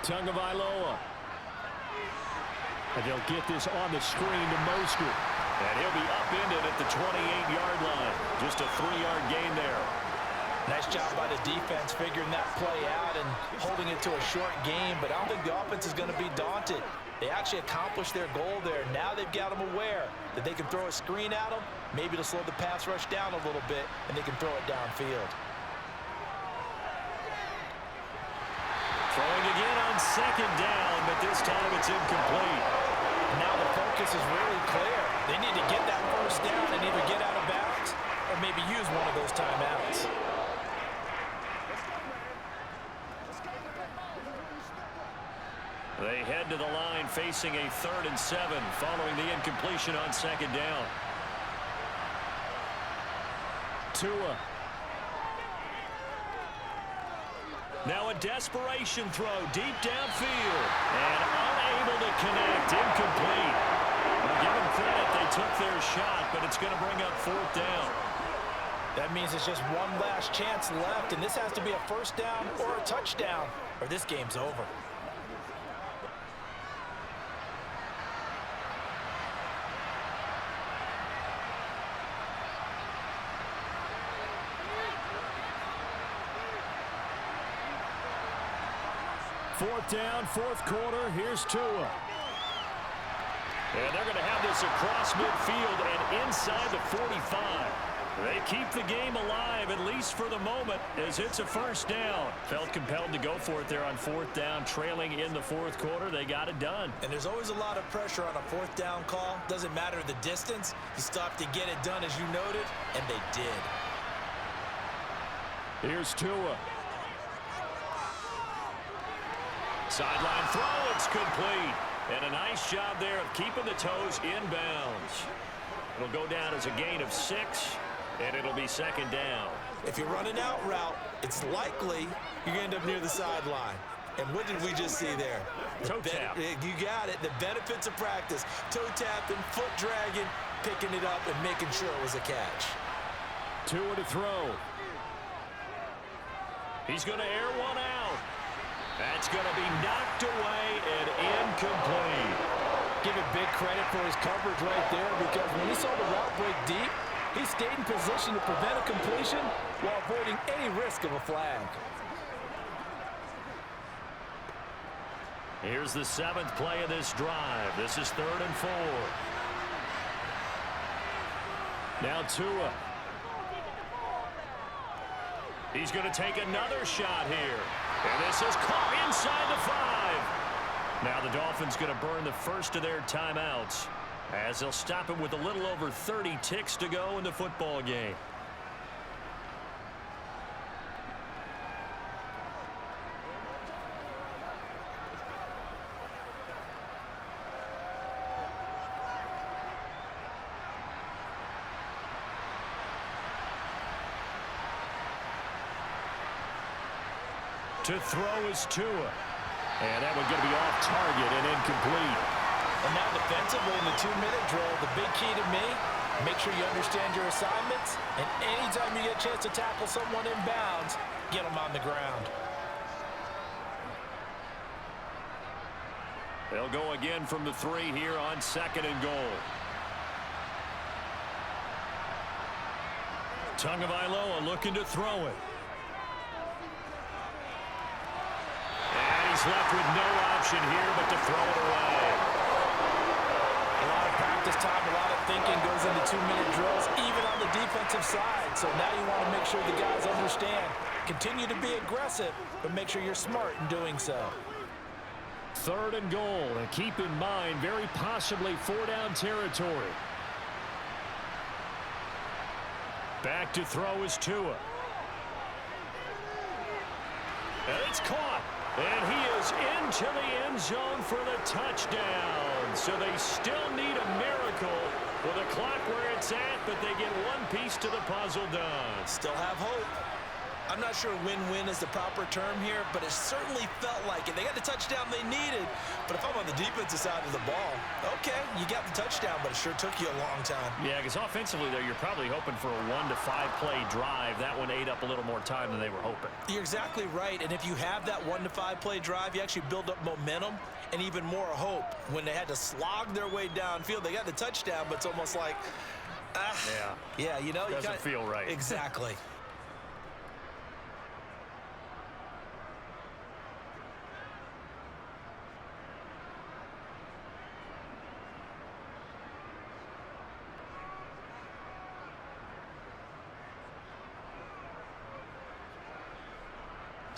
Tagovailoa. And they'll get this on the screen to Mostert. And he'll be upended at the 28-yard line. Just a 3-yard gain there. Nice job by the defense figuring that play out and holding it to a short game, but I don't think the offense is going to be daunted. They actually accomplished their goal there. Now they've got them aware that they can throw a screen at them, maybe to slow the pass rush down a little bit, and they can throw it downfield. Throwing again on second down, but this time it's incomplete. Now the focus is really clear. They need to get that first down and either get out of bounds or maybe use one of those timeouts. They head to the line facing a 3rd and 7 following the incompletion on second down. Tua. Now a desperation throw deep downfield and unable to connect, incomplete. Well, give them credit, they took their shot, but it's going to bring up 4th down. That means it's just one last chance left, and this has to be a first down or a touchdown, or this game's over. Fourth down, fourth quarter. Here's Tua. And they're going to have this across midfield and inside the 45. They keep the game alive, at least for the moment, as it's a first down. Felt compelled to go for it there on 4th down, trailing in the 4th quarter. They got it done. And there's always a lot of pressure on a 4th down call. Doesn't matter the distance. You still have to get it done, as you noted, and they did. Here's Tua. Sideline throw, it's complete. And a nice job there of keeping the toes inbounds. It'll go down as a gain of 6, and it'll be second down. If you're running out route, it's likely you're going to end up near the sideline. And what did we just see there? Toe tap. You got it. The benefits of practice. Toe tapping, foot dragging, picking it up, and making sure it was a catch. Tua to throw. He's going to air one out. That's going to be knocked away and incomplete. Give it big credit for his coverage right there, because when he saw the route break deep, he stayed in position to prevent a completion while avoiding any risk of a flag. Here's the 7th play of this drive. This is 3rd and 4. Now Tua. He's going to take another shot here. And this is caught inside the 5. Now the Dolphins going to burn the first of their timeouts, as they'll stop it with a little over 30 ticks to go in the football game. To throw is Tua. And that one's going to be off target and incomplete. And now defensively in the 2-minute drill, the big key to me, make sure you understand your assignments, and anytime you get a chance to tackle someone in bounds, get them on the ground. They'll go again from the 3 here on 2nd and goal. Tagovailoa looking to throw it. He's left with no option here but to throw it away. A lot of practice time, a lot of thinking goes into 2-minute drills, even on the defensive side. So now you want to make sure the guys understand. Continue to be aggressive, but make sure you're smart in doing so. 3rd and goal, and keep in mind, very possibly 4-down territory. Back to throw is Tua. And it's caught. And he is into the end zone for the touchdown. So they still need a miracle with a clock where it's at, but they get one piece to the puzzle done. Still have hope. I'm not sure win-win is the proper term here, but it certainly felt like it. They got the touchdown they needed, but if I'm on the defensive side of the ball, okay, you got the touchdown, but it sure took you a long time. Yeah, because offensively there, you're probably hoping for a 1 to 5 play drive. That one ate up a little more time than they were hoping. You're exactly right, and if you have that 1 to 5 play drive, you actually build up momentum and even more hope. When they had to slog their way downfield, they got the touchdown, but it's almost like, yeah, you know, doesn't feel right. Exactly.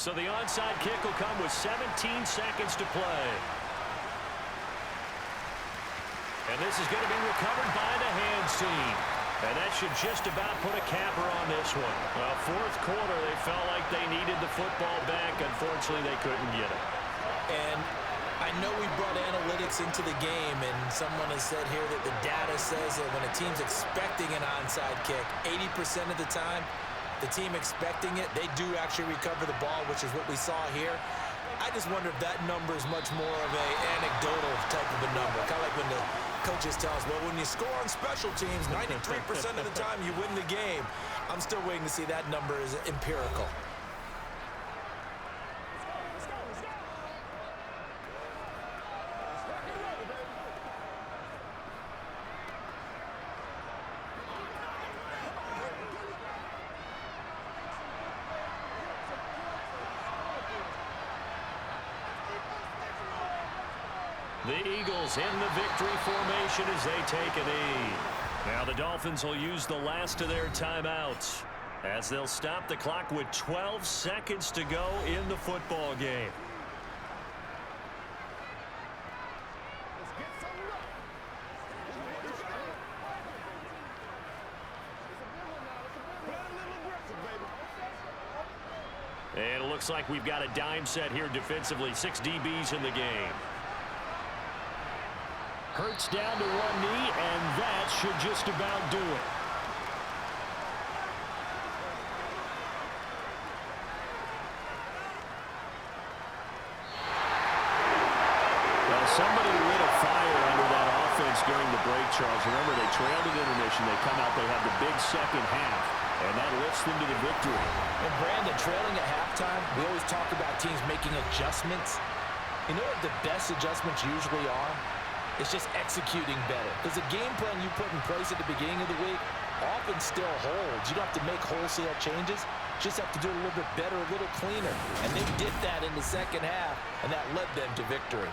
So the onside kick will come with 17 seconds to play. And this is going to be recovered by the hands team. And that should just about put a capper on this one. Well, 4th quarter, they felt like they needed the football back. Unfortunately, they couldn't get it. And I know we brought analytics into the game, and someone has said here that the data says that when a team's expecting an onside kick, 80% of the time, the team expecting it, they do actually recover the ball, which is what we saw here. I just wonder if that number is much more of an anecdotal type of a number. Kind of like when the coaches tell us, well, when you score on special teams, 93% of the time you win the game. I'm still waiting to see that number is empirical. The Eagles in the victory formation as they take a knee. Now the Dolphins will use the last of their timeouts as they'll stop the clock with 12 seconds to go in the football game. And it looks like we've got a dime set here defensively. 6 DBs in the game. Hurts down to one knee, and that should just about do it. Well, somebody lit a fire under that offense during the break, Charles. Remember, they trailed at intermission. They come out, they have the big second half. and that lifts them to the victory. And Brandon, trailing at halftime, we always talk about teams making adjustments. You know what the best adjustments usually are? It's just executing better. Because the game plan you put in place at the beginning of the week often still holds. You don't have to make wholesale changes. Just have to do it a little bit better, a little cleaner. And they did that in the second half, and that led them to victory.